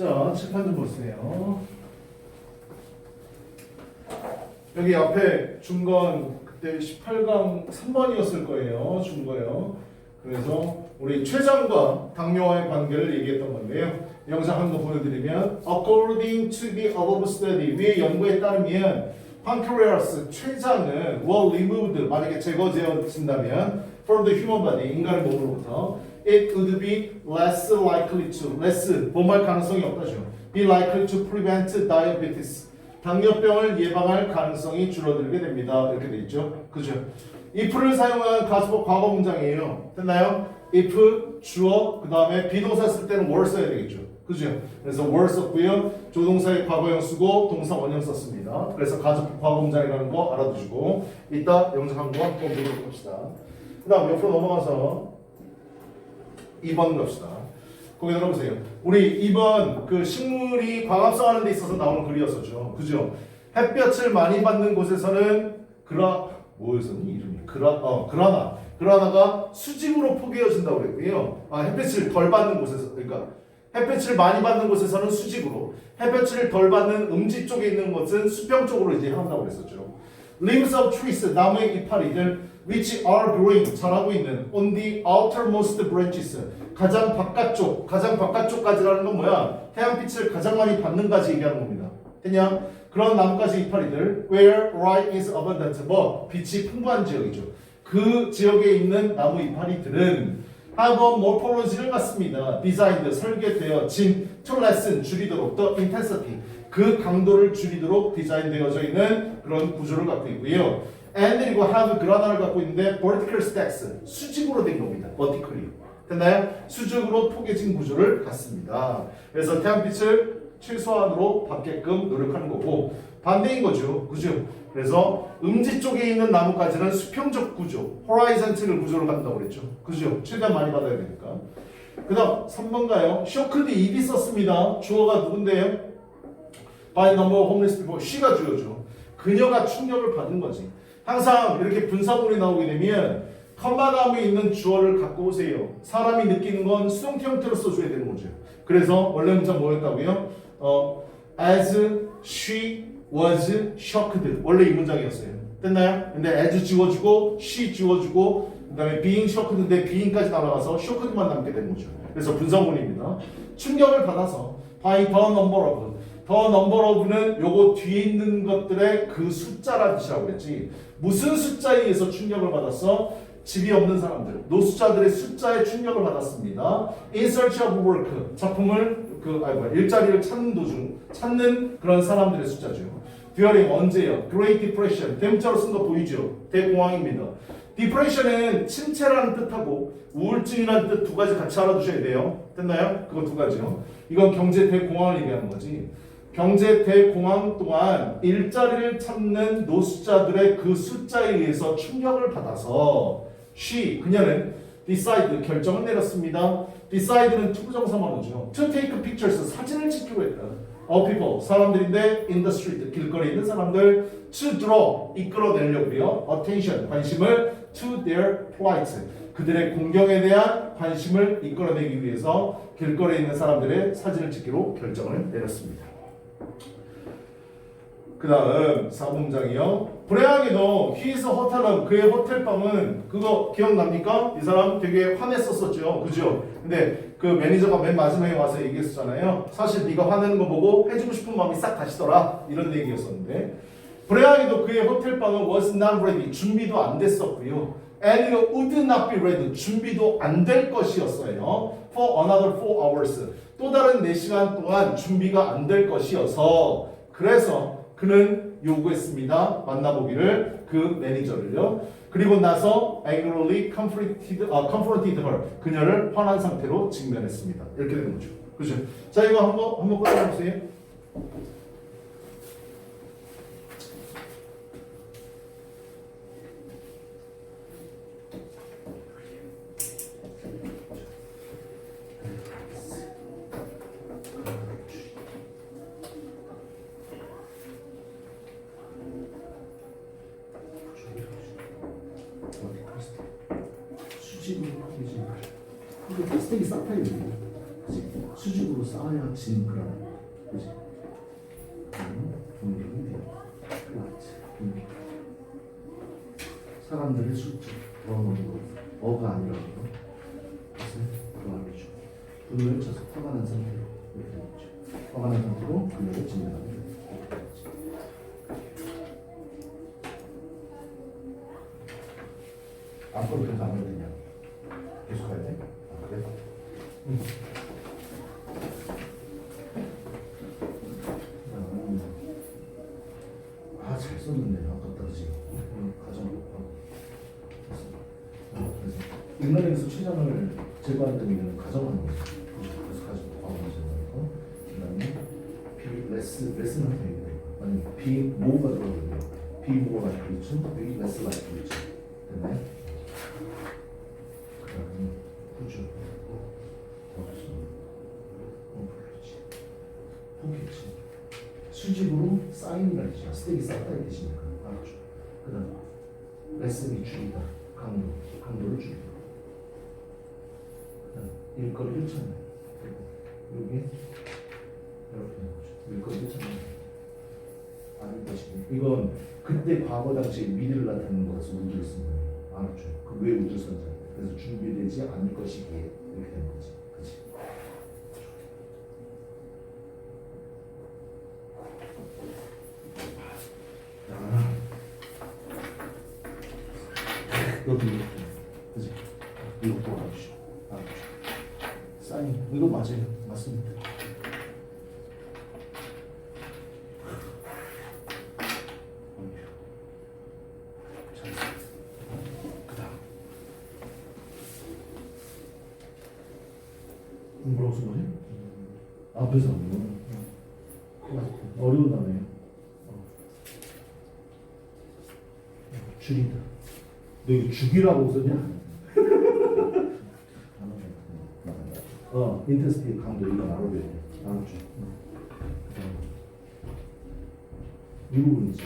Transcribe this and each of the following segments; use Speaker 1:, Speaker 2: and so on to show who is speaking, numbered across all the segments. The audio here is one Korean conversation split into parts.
Speaker 1: 자, 칠판 좀 보세요. 여기 앞에 준 건 그때 18강 3번이었을 거예요. 준 거예요. 그래서 우리 췌장과 당뇨와의 관계를 얘기했던 건데요. 영상 한번 보여드리면 According to the above study, 위의 연구에 따르면 pancreas, 췌장은 were removed, 만약에 제거되어진다면 from the human body, 인간의 몸으로부터 it would be less likely to, less, 범할 가능성이 없다죠. be likely to prevent diabetes, 당뇨병을 예방할 가능성이 줄어들게 됩니다. 이렇게 돼 있죠. 그죠? if를 사용한 가수법 과거 문장이에요. 됐나요? if 주어 그 다음에 비동사 쓸 때는 were 써야 되겠죠. 그죠? 그래서 were 썼고요. 조동사의 과거형 쓰고 동사 원형 썼습니다. 그래서 가수법 과거 문장이라는 거 알아두시고 이따 영상 한번 또 보도록 합시다. 그 다음 옆으로 넘어가서 2번 갑시다. 거기 들어보세요. 우리 2번 그 식물이 광합성하는 데 있어서 나오는 글이었었죠. 그죠? 햇볕을 많이 받는 곳에서는 뭐였었니? 이름이? 그라나가 수직으로 포개어진다고 그랬고요. 햇볕을 덜 받는 곳에서, 그러니까 햇볕을 많이 받는 곳에서는 수직으로, 햇볕을 덜 받는 음지 쪽에 있는 것은 수평 쪽으로 이제 한다고 그랬었죠. Leaves of trees, 나무의 이파리들, which are growing, 자라고 있는 on the outermost branches, 가장 바깥쪽까지라는 건 뭐야? 태양빛을 가장 많이 받는 가지 얘기하는 겁니다. 됐냐? 그런 나뭇가지 이파리들, where light is abundant, 빛이 풍부한 지역이죠. 그 지역에 있는 나무 이파리들은 have a morphology를 갖습니다. designed, 설계되어진 to lessen, 줄이도록, the intensity, 그 강도를 줄이도록 디자인되어져 있는 그런 구조를 갖고 있고요. and 그리고 have 그라나를 갖고 있는데 vertical stacks, 수직으로 된 겁니다. vertically. 됐나요? 수직으로 포개진 구조를 갖습니다. 그래서 태양빛을 최소한으로 받게끔 노력하는 거고 반대인 거죠. 그죠? 그래서 음지 쪽에 있는 나뭇가지는 수평적 구조, horizontal 구조를 갖는다고 그랬죠. 그죠? 최대한 많이 받아야 되니까. 그 다음 3번 가요. shocked ED 썼습니다. 주어가 누군데요? by number of homeless people. she가 주어죠. 그녀가 충격을 받은 거지. 항상 이렇게 분사문이 나오게 되면 컴마 다음에 있는 주어를 갖고 오세요. 사람이 느끼는 건 수동태 형태로 써줘야 되는 거죠. 그래서 원래 문장 뭐였다고요? as she was shocked. 원래 이 문장이었어요. 됐나요? 근데 as 지워주고 she 지워주고 그 다음에 being shocked인데 being까지 날아가서 shocked만 남게 된 거죠. 그래서 분사문입니다. 충격을 받아서 by the number of. the number of는 요거 뒤에 있는 것들의 그 숫자라는 뜻이라고 그랬지. 무슨 숫자에 의해서 충격을 받았어? 집이 없는 사람들, 노숙자들의 숫자에 충격을 받았습니다. In search of work, 작품을 일자리를 찾는 도중 찾는 그런 사람들의 숫자죠. During 언제요? Great Depression, 대문자로 쓴 거 보이죠? 대공황입니다. Depression은 침체라는 뜻하고 우울증이라는 뜻 두 가지 같이 알아두셔야 돼요. 됐나요? 그거 두 가지요. 이건 경제 대공황을 얘기하는 거지. 경제 대공황 동안 일자리를 찾는 노숙자들의 그 숫자에 의해서 충격을 받아서 그녀는 decide, 결정을 내렸습니다. decide는 투부정사만 오죠. to take pictures, 사진을 찍기로 했다. of people, 사람들인데 in the street, 길거리에 있는 사람들. to draw, 이끌어내려고요. attention, 관심을 to their plight, 그들의 공경에 대한 관심을 이끌어내기 위해서 길거리에 있는 사람들의 사진을 찍기로 결정을 내렸습니다. 그 다음 4문장이요. 불행하게도 히스 호텔은 그의 호텔방은 그거 기억납니까? 이 사람 되게 화냈었었죠. 그죠? 근데 그 매니저가 맨 마지막에 와서 얘기했었잖아요. 사실 네가 화내는 거 보고 해주고 싶은 마음이 싹 다시더라. 이런 얘기였었는데 불행하게도 그의 호텔방은 was not ready. 준비도 안 됐었고요. and would not be ready. 준비도 안 될 것이었어요. for another 4 hours. 또 다른 4시간 동안 준비가 안 될 것이어서 그래서 그는 요구했습니다. 만나보기를 그 매니저를요. 그리고 나서 angrily confronted her. 그녀를 화난 상태로 직면했습니다. 이렇게 되는 거죠. 그죠? 자, 이거 한번 꺼내보세요. 수직으로 포개진 이게 스택이 싹 파이거든요. 수직으로 쌓아야 진 그런 그지? 분명히 돼요. 그렇지. 사람들의 수적 어가 아니라 것을 그만해줘. 분노에 쳐서 화가 난 상태로 이렇게 되겠죠. 화가 난 상태로 분노를 진행하는 이렇게 되겠죠. 앞으로 계속 안 해도 되냐? 계속 가야 돼? 아, 그래? 잘 썼는데 아깝다 그지? 가정법하고 그래서 인간에서 최장을 제거할 때는 가정하는 거죠. 그래서 가정법하고 제거하고 그다음에 레슨을 해야 돼요. 아니 비모가 들어가거든요. 비모가 그렇죠. 여기 레슨가 그렇죠. 그다음에 그렇죠. 그렇지. 포기지. 수직으로 쌓인다는 뜻이야. 스택이 쌓였다는 뜻이니까. 알았죠? 그 다음 레슨이 줄이다. 강도를 줄이다. 그 다음 일거리를 찾는. 그리고 여기 이렇게 되는 거죠. 일거리를 찾는. 아닐 것이고. 이건 그때 과거 당시에 미래를 나타내는 거라서 우주를 쓴 거예요. 알았죠? 왜 우주를 썼는지. 그래서 준비되지 않을 것이기에 이렇게 된 거지. 그치? 여기 이렇게, 그지? 이것도 알아주시오. 사인, 이거 맞아요. 맞습니다. 뭐라고 쓴 거지? 앞에서 어려운 단어예요. 줄이다. 너 이거 죽이라고 썼냐? 인텐시티 강도 이거 알아야 돼. 알았죠? 이 부분이지.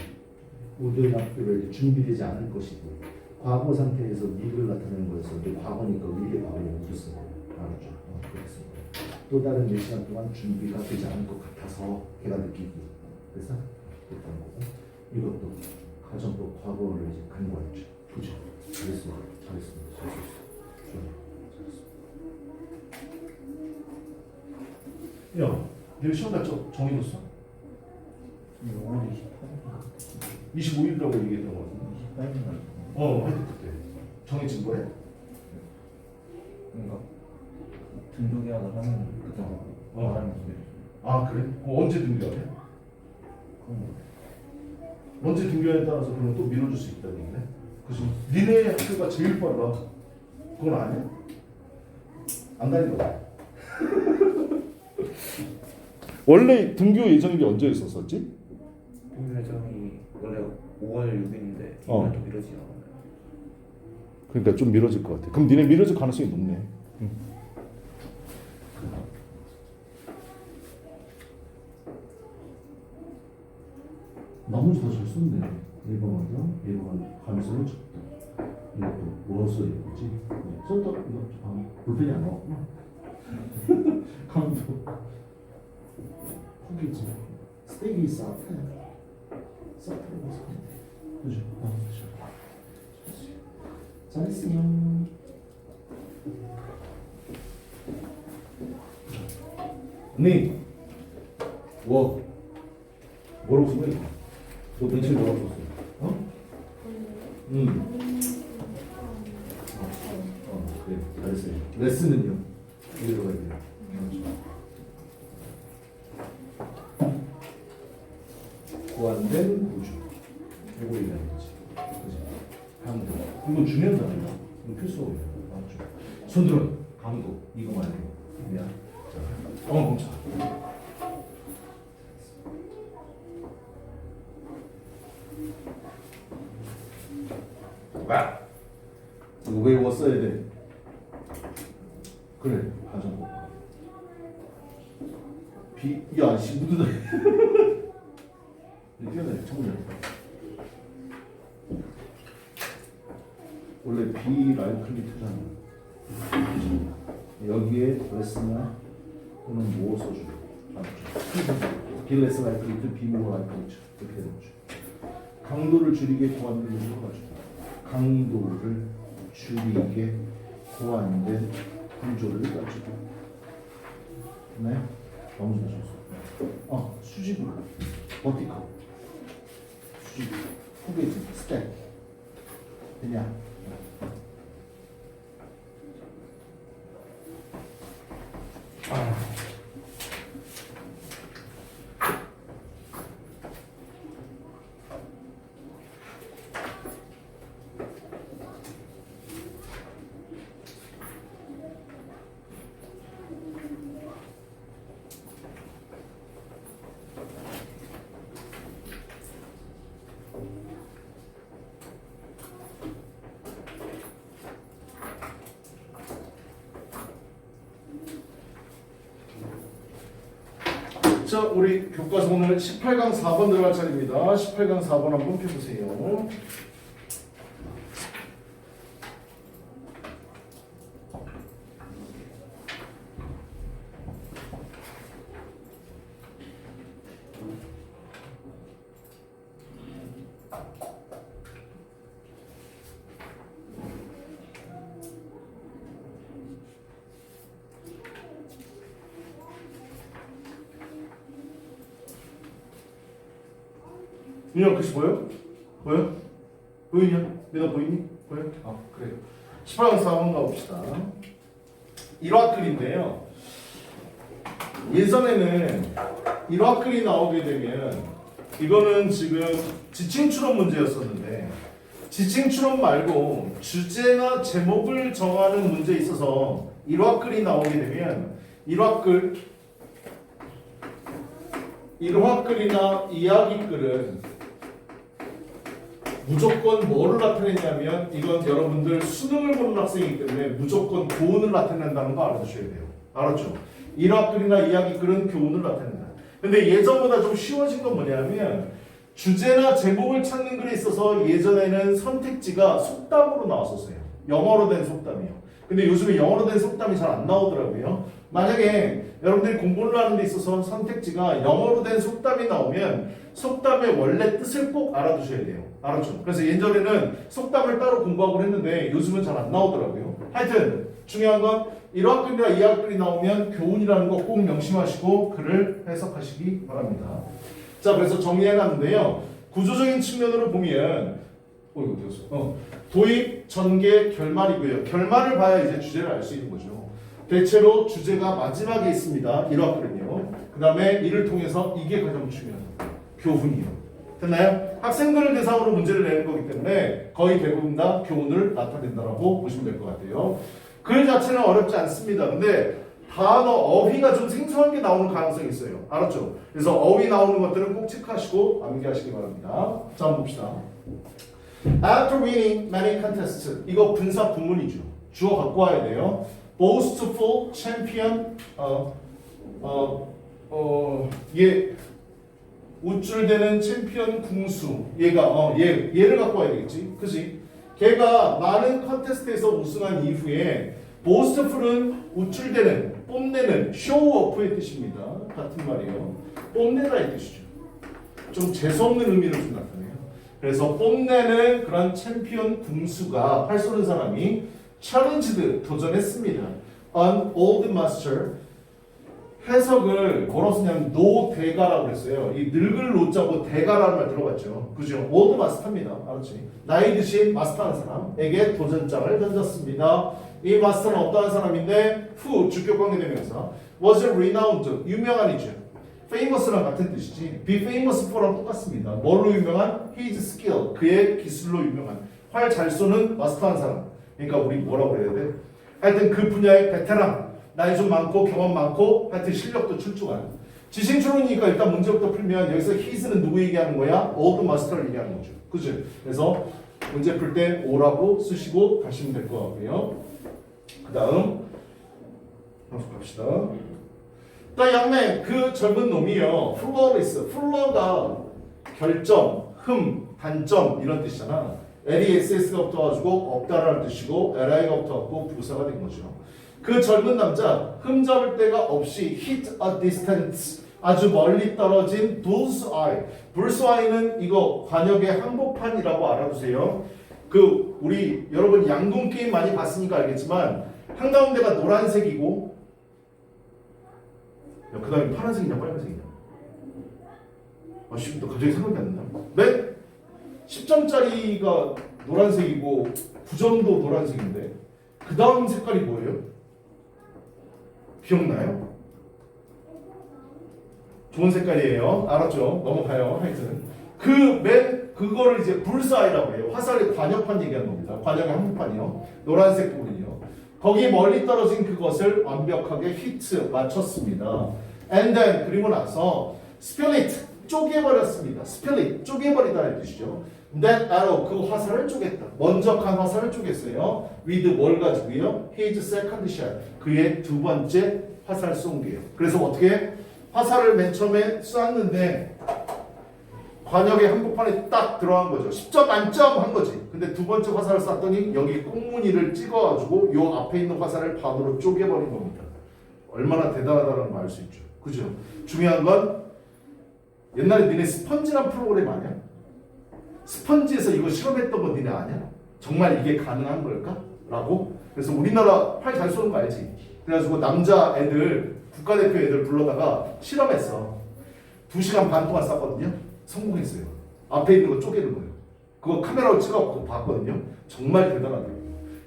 Speaker 1: 우리의 낙표를 이렇게 준비되지 않을 것이고 과거 상태에서 미래를 나타내는 거여서 과거니까 미래 과거에 묻었어. 알았죠? 그렇습니다. 또 다른 몇 시간 동안 준비가 되지 않을 것 같아서 걔가 느끼기. 그래서 됐던 거고 이것도 가정법 과거를 이제 간과했죠. 그죠? 잘했습니다. 잘했습니다. 잘했어. 야, 내일 시험 날짜 정해졌어?
Speaker 2: 5월 28일
Speaker 1: 25일이라고 얘기했던 거 같은데.
Speaker 2: 28일 날
Speaker 1: 하여튼 그때 정해진 거야?
Speaker 2: 그러니까 등록 계약을 하는 그때 말하는 거예요.
Speaker 1: 아 그래? 언제 등교하냐? 언제 등교에 따라서 그러면 또 미뤄줄 수 있다는 얘기네. 그지? 니네 학교가 제일 빨라. 그건 아니야? 안 다닌 거야. 원래 등교 예정일이 언제 있었었지?
Speaker 2: 등록 예정이 원래 5월 6일인데
Speaker 1: 어.
Speaker 2: 이번에 좀 미뤄지지 않았나요?
Speaker 1: 그러니까 좀 미뤄질 것 같아. 그럼 니네 미뤄질 가능성이 높네. 나머지 다 잘 썼네. 1번하다, 1번 가능성을 적다. 이것도 뭐 써야 되지? 썼다. 이거 볼펜이 안 나왔구나. 강도. 포기지. 스테이크 싸트. 싸트라고 써. 그죠? 잘했어요. 네. 뭐라고 쓴 거야? 너 며칠 뭐라고 썼어? 어? 그래. 잘했어요. 레슨은요? 어디로 가야 돼요? 보완된 우주. 이거 얘기하는 거지. 그지? 강도. 이건 중요한 단어야. 이거 필수가 있는 거 맞죠? 손들어. 강도. 이거 말이야. 미안. 자, 멈춰. 와. 이거 외웠어야 돼. 그래. 가정법. 야, 씨, 묻어다. 뛰어내, 청년. 원래 B 라인 클릭하잖아. 여기에 레스나 그러면 뭐 써줘요? Be less likely to be more likely to 이렇게 되는 거죠. 강도를 줄이게 고안된 구조가지고 강도를 줄이게 고안된 구조를 가지고 네 너무 좋았어. 수직으로 버티컬 수직 후계지 스텝 되냐? 자, 우리 교과서 오늘 18강 4번 들어갈 차례입니다. 18강 4번 한번 펴보세요. 민혁 글씨 보여? 보여? 보이냐? 민혁 보이니? 보여? 그래. 18강 4번 가봅시다. 1화글인데요. 예전에는 1화글이 나오게 되면 이거는 지금 지칭 추론 문제였었는데 지칭 추론 말고 주제나 제목을 정하는 문제에 있어서 1화글이 나오게 되면 1화글이나 이야기글은 무조건 뭐를 나타내냐면 이건 여러분들 수능을 보는 학생이기 때문에 무조건 교훈을 나타낸다는 거 알아두셔야 돼요. 알았죠? 일화글이나 이야기글은 교훈을 나타낸다. 근데 예전보다 좀 쉬워진 건 뭐냐면 주제나 제목을 찾는 글에 있어서 예전에는 선택지가 속담으로 나왔었어요. 영어로 된 속담이요. 근데 요즘에 영어로 된 속담이 잘 안 나오더라고요. 만약에 여러분들이 공부를 하는 데 있어서 선택지가 영어로 된 속담이 나오면 속담의 원래 뜻을 꼭 알아두셔야 돼요. 알았죠? 그래서 예전에는 속담을 따로 공부하고 했는데 요즘은 잘 안 나오더라고요. 하여튼 중요한 건 1화글이나 2화글이 나오면 교훈이라는 거 꼭 명심하시고 글을 해석하시기 바랍니다. 자, 그래서 정리해놨는데요. 구조적인 측면으로 보면 이거 되었어. 도입, 전개, 결말이고요. 결말을 봐야 이제 주제를 알 수 있는 거죠. 대체로 주제가 마지막에 있습니다. 1화글은요. 그 다음에 이를 통해서 이게 가장 중요하다. 교훈이요. 됐나요? 학생들을 대상으로 문제를 내는 거기 때문에 거의 대부분 다 교훈을 나타낸다라고 보시면 될 것 같아요. 글 자체는 어렵지 않습니다. 근데 단어, 어휘가 좀 생소한 게 나오는 가능성이 있어요. 알았죠? 그래서 어휘 나오는 것들은 꼭 체크하시고 암기하시기 바랍니다. 자, 한번 봅시다. After winning many contests. 이거 분사 구문이죠. 주어 갖고 와야 돼요. Boastful champion. 얘 우쭐대는 챔피언 궁수. 얘를 갖고 와야 되겠지. 그지? 걔가 많은 컨테스트에서 우승한 이후에 boastful은 우쭐대는, 뽐내는, show-off의 뜻입니다. 같은 말이에요. 뽐내다의 뜻이죠. 좀 재수없는 의미를 좀 나타내요. 그래서 뽐내는 그런 챔피언 궁수가 팔 쏘는 사람이 challenged 도전했습니다. An old master. 해석을 뭐라고 쓰냐면 노대가라고 했어요. 이 늙을 노자고 대가라는 말 들어봤죠. 그죠? old master입니다. 알았지? 나이 드신 마스터한 사람에게 도전장을 던졌습니다. 이 마스터는 어떠한 사람인데 who 주격 관계대명사 was renowned 유명한이죠. famous랑 같은 뜻이지. be famous for랑 똑같습니다. 뭘로 유명한? his skill 그의 기술로 유명한 활 잘 쏘는 마스터한 사람. 그러니까 우리 뭐라고 해야 돼? 하여튼 그 분야의 베테랑 나이 좀 많고 경험 많고 하여튼 실력도 출중한 지식 추론이니까 일단 문제부터 풀면 여기서 his는 누구 얘기하는 거야? old master를 얘기하는 거죠. 그죠? 그래서 문제 풀 때 o라고 쓰시고 가시면 될 것 같고요. 그 다음 합시다. 또 양매 그 젊은 놈이요. flawless. flaw가 결점, 단점 이런 뜻이잖아. LESS가 붙어가지고 없다라는 뜻이고 LI가 붙어갖고 부사가 된 거죠. 그 젊은 남자 흠잡을 데가 없이 hit a distance 아주 멀리 떨어진 bullseye. bullseye는 이거 관역의 한복판이라고 알아두세요. 그 우리 여러분 양궁 게임 많이 봤으니까 알겠지만 한가운데가 노란색이고 그 다음에 파란색이냐 빨간색이냐 아 또 갑자기 생각이 안 나요. 네? 10점짜리가 노란색이고 9점도 노란색인데 그 다음 색깔이 뭐예요? 기억나요? 좋은 색깔이에요. 알았죠? 넘어가요. 하여튼 그거를 이제 불사이라고 해요. 화살의 관역판 얘기하는 겁니다. 관역의 한복판이요. 노란색 부분이요. 거기 멀리 떨어진 그것을 완벽하게 히트 맞췄습니다. And then 그리고 나서 split 쪼개버렸습니다. split 쪼개버리다는 뜻이죠. That arrow 그 화살을 쪼갰다. 먼저 간 화살을 쪼갰어요. with 뭘 가지고요? His second shot 그의 두 번째 화살 쏜 게요. 그래서 어떻게 화살을 맨 처음에 쐈는데 관역의 한복판에 딱 들어간 거죠. 10점 만점 한 거지. 근데 두 번째 화살을 쐈더니 여기 꽁무니를 찍어가지고 요 앞에 있는 화살을 반으로 쪼개버린 겁니다. 얼마나 대단하다는 걸 알 수 있죠. 그죠? 중요한 건 옛날에 니네 스펀지란 프로그램 아냐? 스펀지에서 이거 실험했던 거 니네 아냐? 정말 이게 가능한 걸까? 라고? 그래서 우리나라 활 잘 쏘는 거 알지? 그래가지고 남자 애들 국가대표 애들 불러다가 실험했어. 2시간 반 동안 쐈거든요. 성공했어요. 앞에 있는 거 쪼개는 거예요. 그거 카메라로 찍어갖고 봤거든요. 정말 대단하대요.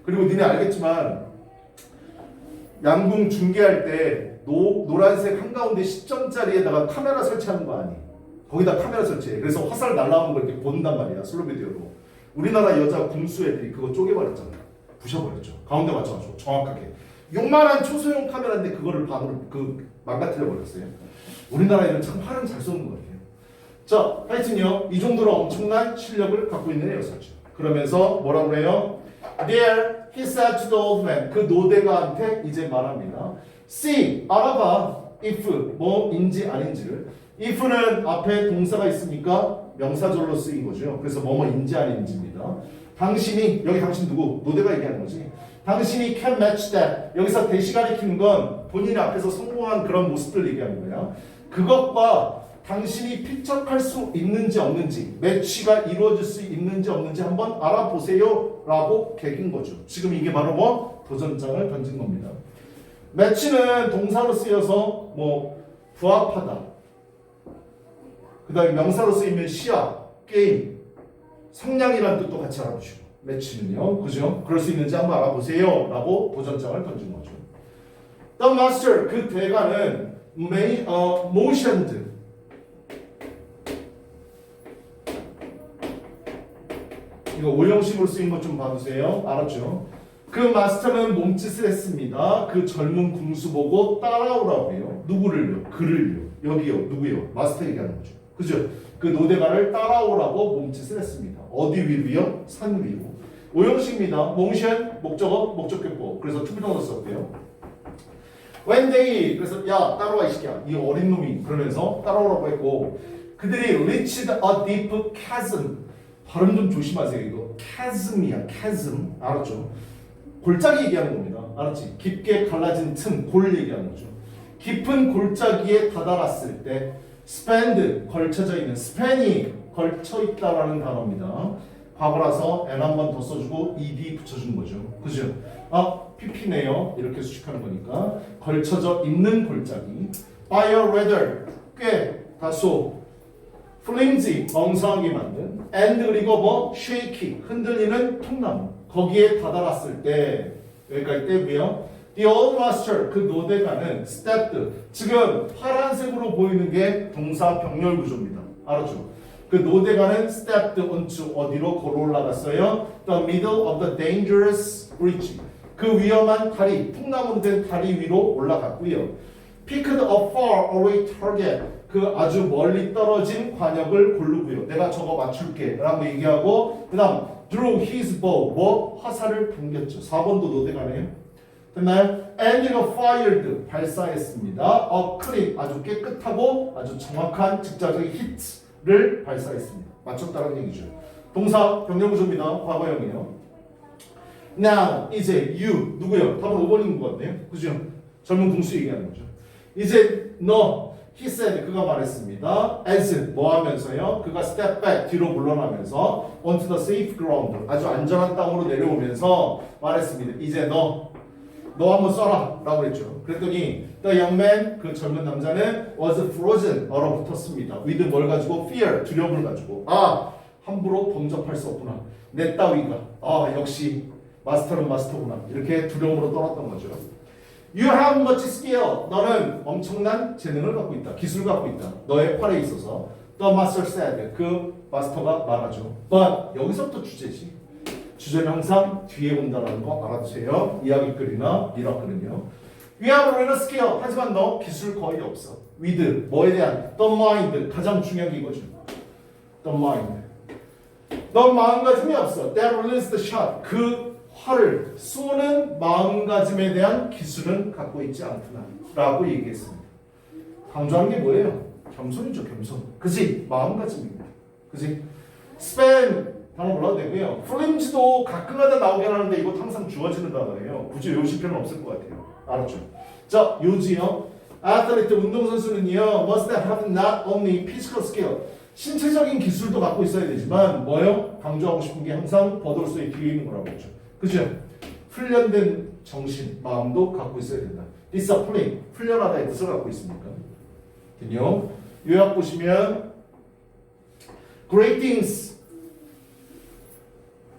Speaker 1: 그리고 니네 알겠지만 양궁 중계할 때 노란색 한가운데 10점짜리에다가 카메라 설치하는 거 아니? 거기다 카메라 설치해. 그래서 화살 날라오는 걸 이렇게 본단 말이야. 슬로 비디오로. 우리나라 여자 궁수 애들이 그거 쪼개버렸잖아요. 부셔버렸죠. 가운데 맞춰가지고 정확하게. 요만한 초소형 카메라인데 그거를 반으로 망가뜨려 버렸어요. 우리나라 애들은 참 활은 잘 쏘는 것 같아요. 자, 하여튼요, 이 정도로 엄청난 실력을 갖고 있는 애였었죠. 그러면서 뭐라고 그래요? There, he said to the old man. 그 노대가한테 이제 말합니다. See, 알아봐. if, 뭐인지 아닌지를. if는 앞에 동사가 있으니까 명사절로 쓰인 거죠. 그래서 뭐뭐인지 아닌지입니다. 당신이, 여기 당신 누구? 노대가 얘기하는 거지. 당신이 can match that. 여기서 대시 가리키는 건 본인이 앞에서 성공한 그런 모습들 얘기하는 거야. 그것과 당신이 필적할 수 있는지 없는지, 매치가 이루어질 수 있는지 없는지 한번 알아보세요 라고 개긴 거죠. 지금 이게 바로 뭐? 도전장을 던진 겁니다. 매치는 동사로 쓰여서 뭐 부합하다, 그 다음에 명사로 쓰이면 시합, 게임, 성량이라는 뜻도 같이 알아보시고, 매치는요, 그죠? 그럴 수 있는지 한번 알아보세요 라고 도전장을 던진 거죠. The master, 그 대가는 motioned, 이거 오형식으로 쓰인 것 좀 봐주세요. 알았죠? 그 마스터는 몸짓을 했습니다. 그 젊은 궁수 보고 따라오라고 해요. 누구를요? 그를요. 여기요. 누구요? 마스터 얘기하는 거죠. 그죠? 그 노대가를 따라오라고 몸짓을 했습니다. 어디 위로요? 산 위로. 오형식입니다. motion, 목적어, 목적격보. 그래서 투부정사 썼대요. When they, 그래서 야 따라와 이 새끼야. 이 어린 놈이. 그러면서 따라오라고 했고 그들이 reached a deep chasm. 발음 좀 조심하세요. 이거 chasm이야. chasm. 알았죠? 골짜기 얘기하는 겁니다. 알았지? 깊게 갈라진 틈, 골 얘기하는 거죠. 깊은 골짜기에 다다랐을 때 spanned, 걸쳐져 있는, span이 걸쳐 있다라는 단어입니다. 과거라서 n 한 번 더 써주고 ed 붙여준 거죠. 그죠? 아, pp네요. 이렇게 수식하는 거니까 걸쳐져 있는 골짜기. by a rather, 꽤 다소 flimsy, 엉성하게 만든 and 그리고 뭐 shaky, 흔들리는 통나무. 거기에 다다랐을 때 여기까지 떼고요. The old master, 그 노대가는 stepped, 지금 파란색으로 보이는 게 동사 병렬 구조입니다. 알았죠? 그 노대가는 stepped onto 어디로 걸어 올라갔어요? The middle of the dangerous bridge, 그 위험한 다리, 통나무로 된 다리 위로 올라갔고요. Picked a far away target, 그 아주 멀리 떨어진 관역을 고르고요. 내가 저거 맞출게 라고 얘기하고 그 다음 drew his bow, 뭐? 화살을 당겼죠. 4번도 노대가네요. 됐나요? and fired, 발사했습니다. a clean, 아주 깨끗하고 아주 정확한 직접적인 hit를 발사했습니다. 맞췄다는 얘기죠. 동사 병렬구조입니다. 과거형이에요. Now 이제 you 누구요? 답은 5번인 것 같네요. 그죠? 젊은 궁수 얘기하는 거죠. 이제 너 he said 그가 말했습니다. as 뭐 하면서요? 그가 step back 뒤로 물러나면서 onto the safe ground 아주 안전한 땅으로 내려오면서 말했습니다. 이제 너 한번 써라 라고 했죠. 그랬더니 the young man 그 젊은 남자는 was frozen 얼어붙었습니다. with 뭘 가지고? fear 두려움을 가지고 함부로 범접할 수 없구나. 내 따위가 역시 마스터는 마스터구나. 이렇게 두려움으로 떠났던 거죠. You have much skill. 너는 엄청난 재능을 갖고 있다. 기술을 갖고 있다. 너의 팔에 있어서. The master said. 그 마스터가 말하죠. But 여기서부터 주제지. 주제는 항상 뒤에 온다는 거 알아두세요. 이야기글이나 미라클은요. We have little skill. 하지만 너 기술 거의 없어. With 뭐에 대한? The mind. 가장 중요한 게 이거죠. The mind. 너 마음가짐이 없어. That release the shot. 그 활을 쏘는 마음가짐에 대한 기술은 갖고 있지 않구나 라고 얘기했습니다. 강조한 게 뭐예요? 겸손이죠. 겸손. 그치? 마음가짐입니다. 그치? 스팸 단어 몰라도 되고요. 플림즈도 가끔가다 나오긴 하는데 이거 항상 주어지는 단어예요. 굳이 외우실 필요는 없을 것 같아요. 알았죠? 자, 요지요. 아틀레트 운동선수는요. must have not only physical skill 신체적인 기술도 갖고 있어야 되지만 뭐요? 강조하고 싶은 게 항상 버돌스의 뒤에 있는 거라고 했죠. 그죠? 훈련된 정신, 마음도 갖고 있어야 된다. discipline, 훈련하다의 뜻을 갖고 있습니까? 그요? 요약 보시면 great things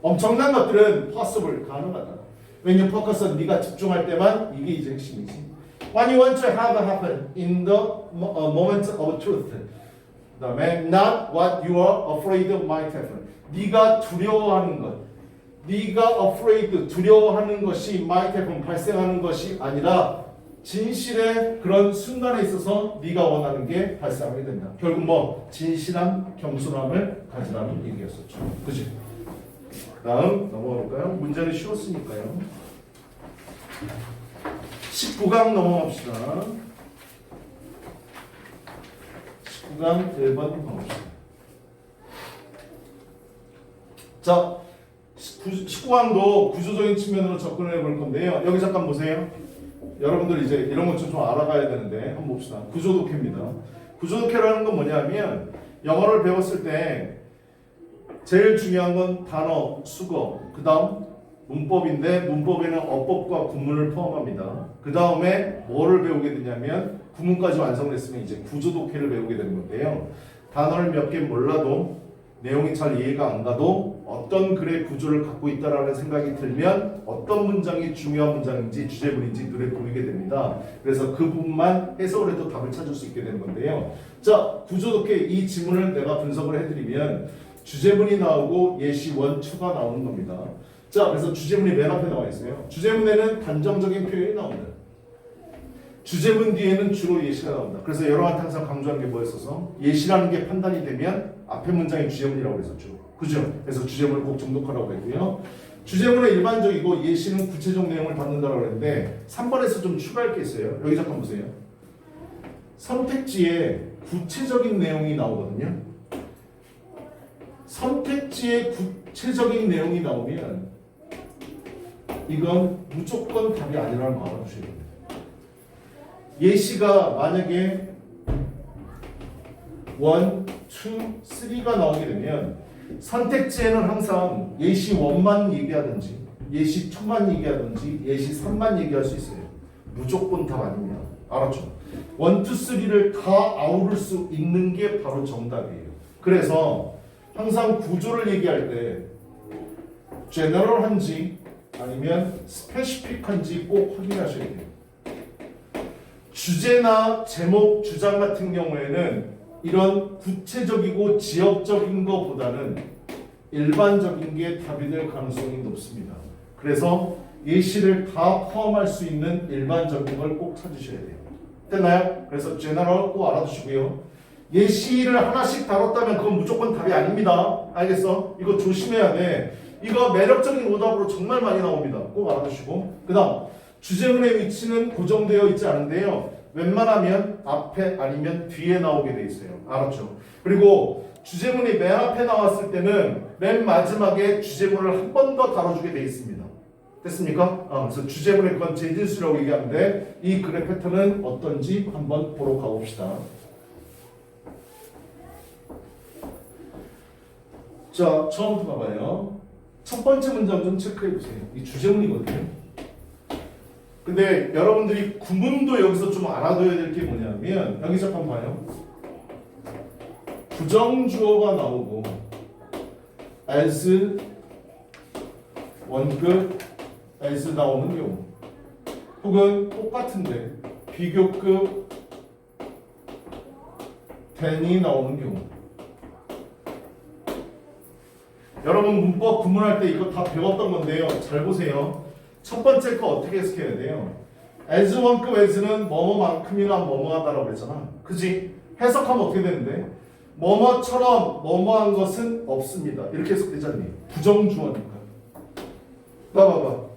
Speaker 1: 엄청난 것들은 possible, 가능하다. When you focus on 네가 집중할 때만 이게 이제 핵심이지. When you want to have happen in the moment of truth. 그 다음에 not what you are afraid might happen. 네가 두려워하는 것. 네가 afraid, 두려워하는 것이 might happen, 발생하는 것이 아니라 진실의 그런 순간에 있어서 네가 원하는 게 발생하게 된다. 결국 뭐? 진실한 겸손함을 가지라는 얘기였었죠. 그치? 다음 넘어가 볼까요? 문제는 쉬웠으니까요. 19강 넘어갑시다. 19강 1번 가봅시다. 자, 19강도 구조적인 측면으로 접근해 볼 건데요. 여기 잠깐 보세요. 여러분들 이제 이런 것 좀 알아가야 되는데 한번 봅시다. 구조독해입니다. 구조독해라는 건 뭐냐면 영어를 배웠을 때 제일 중요한 건 단어, 수거, 그 다음 문법인데 문법에는 어법과 구문을 포함합니다. 그 다음에 뭐를 배우게 되냐면 구문까지 완성을 했으면 이제 구조독해를 배우게 되는 건데요. 단어를 몇 개 몰라도 내용이 잘 이해가 안 가도 어떤 글의 구조를 갖고 있다라는 생각이 들면 어떤 문장이 중요한 문장인지 주제문인지 눈에 보이게 됩니다. 그래서 그 부분만 해석을 해도 답을 찾을 수 있게 되는 건데요. 자, 구조독해 이 지문을 내가 분석을 해드리면 주제문이 나오고 예시 원투가 나오는 겁니다. 자, 그래서 주제문이 맨 앞에 나와 있어요. 주제문에는 단정적인 표현이 나옵니다. 주제문 뒤에는 주로 예시가 나온다. 그래서 여러분한테 항상 강조하는 게 뭐였어서 예시라는 게 판단이 되면 앞에 문장이 주제문이라고 했었죠. 그죠? 그래서 주제문을 꼭 정독하라고 했고요. 주제문은 일반적이고 예시는 구체적 내용을 담는다고 했는데 3번에서 좀 추가할 게 있어요. 여기 잠깐 보세요. 선택지에 구체적인 내용이 나오거든요. 선택지에 구체적인 내용이 나오면 이건 무조건 답이 아니라는 거 알아두셔야 됩니다. 예시가 만약에 1, 2, 3가 나오게 되면 선택지에는 항상 예시 1만 얘기하든지 예시 2만 얘기하든지 예시 3만 얘기할 수 있어요. 무조건 답 아닙니다. 알았죠? 1, 2, 3를 다 아우를 수 있는 게 바로 정답이에요. 그래서 항상 구조를 얘기할 때 제너럴한지 아니면 스페시픽한지 꼭 확인하셔야 돼요. 주제나 제목, 주장 같은 경우에는 이런 구체적이고 지역적인 것보다는 일반적인 게 답이 될 가능성이 높습니다. 그래서 예시를 다 포함할 수 있는 일반적인 걸 꼭 찾으셔야 돼요. 됐나요? 그래서 제너럴 꼭 알아두시고요. 예시를 하나씩 다뤘다면 그건 무조건 답이 아닙니다. 알겠어? 이거 조심해야 돼. 이거 매력적인 오답으로 정말 많이 나옵니다. 꼭 알아두시고. 그 다음 주제문의 위치는 고정되어 있지 않은데요. 웬만하면 앞에 아니면 뒤에 나오게 돼 있어요. 알았죠? 그리고 주제문이 맨 앞에 나왔을 때는 맨 마지막에 주제문을 한 번 더 다뤄주게 돼 있습니다. 됐습니까? 그래서 주제문의 건 제진수라고 얘기하는데 이 글의 패턴은 어떤지 한번 보러 가봅시다. 자, 처음부터 봐봐요. 첫 번째 문장 좀 체크해 보세요. 이 주제문이거든요. 근데 여러분들이 구문도 여기서 좀 알아둬야 될 게 뭐냐면 여기 잠깐 봐요. 부정주어가 나오고 as 원급 as 나오는 경우 혹은 똑같은데 비교급 than이 나오는 경우 여러분 문법 구문할 때 이거 다 배웠던 건데요. 잘 보세요. 첫 번째 거 어떻게 해석해야 돼요? as 원급 as는 뭐뭐만큼이나 뭐뭐하다라고 그랬잖아. 그지? 해석하면 어떻게 되는데? 뭐뭐처럼 뭐뭐한 것은 없습니다. 이렇게 해석되잖니. 부정주어니까. 봐봐봐.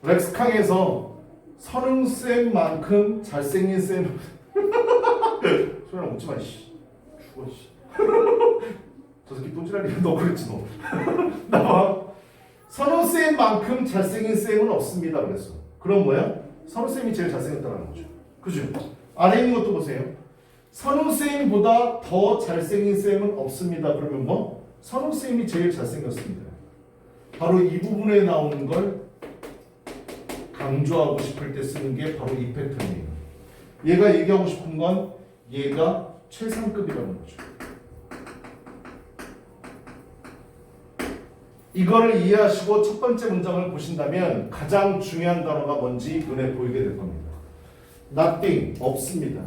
Speaker 1: 렉스캉에서 선웅쌤만큼 잘생긴 쌤 소리나 먹지마 씨. 죽어 씨. 저 새끼 똥질하니 너 그랬지 너. 나봐. 선웅쌤만큼 잘생긴 쌤은 없습니다 그랬어. 그럼 뭐야? 선웅쌤이 제일 잘생겼다는 거죠. 그죠? 아래 있는 것도 보세요. 선웅쌤보다 더 잘생긴 쌤은 없습니다. 그러면 뭐? 선웅쌤이 제일 잘생겼습니다. 바로 이 부분에 나오는 걸 강조하고 싶을 때 쓰는 게 바로 이 패턴이에요. 얘가 얘기하고 싶은 건 얘가 최상급이라는 거죠. 이거를 이해하시고 첫 번째 문장을 보신다면 가장 중요한 단어가 뭔지 눈에 보이게 될 겁니다. Nothing, 없습니다.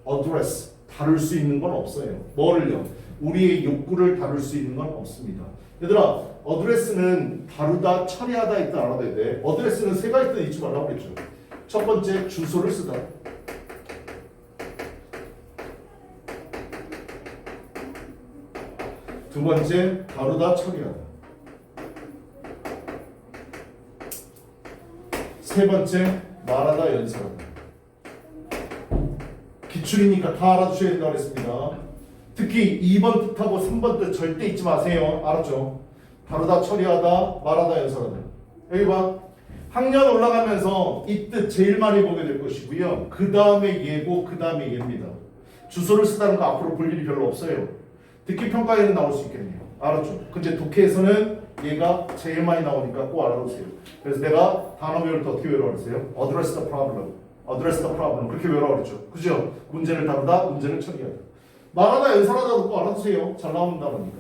Speaker 1: Address, 다룰 수 있는 건 없어요. 뭐를요? 우리의 욕구를 다룰 수 있는 건 없습니다. 얘들아, 어드레스는 다루다, 처리하다 있다 알아둬야 돼. 어드레스는 세 가지 뜻 잊지 말라고 그랬죠. 첫 번째, 주소를 쓰다. 두 번째, 다루다, 처리하다. 세 번째, 말하다, 연설하다. 기출이니까 다 알아두셔야 된다고 그랬습니다. 특히 2번 뜻하고 3번 뜻 절대 잊지 마세요. 알았죠? 다루다, 처리하다, 말하다, 연설하다. 여기 봐. 학년 올라가면서 이 뜻 제일 많이 보게 될 것이고요. 그 다음에 얘고 그 다음에 얘입니다. 주소를 쓰다는 거 앞으로 볼 일이 별로 없어요. 듣기 평가에는 나올 수 있겠네요. 알았죠? 근데 독해에서는 얘가 제일 많이 나오니까 꼭 알아두세요. 그래서 내가 단어 배울 때 어떻게 외우라고 그랬어요? Address the problem. Address the problem. 그렇게 외우라고 그랬죠. 그죠? 문제를 다루다, 문제를 처리하다. 말하다, 연설하다도 꼭 알아두세요. 잘 나오는 단어니까.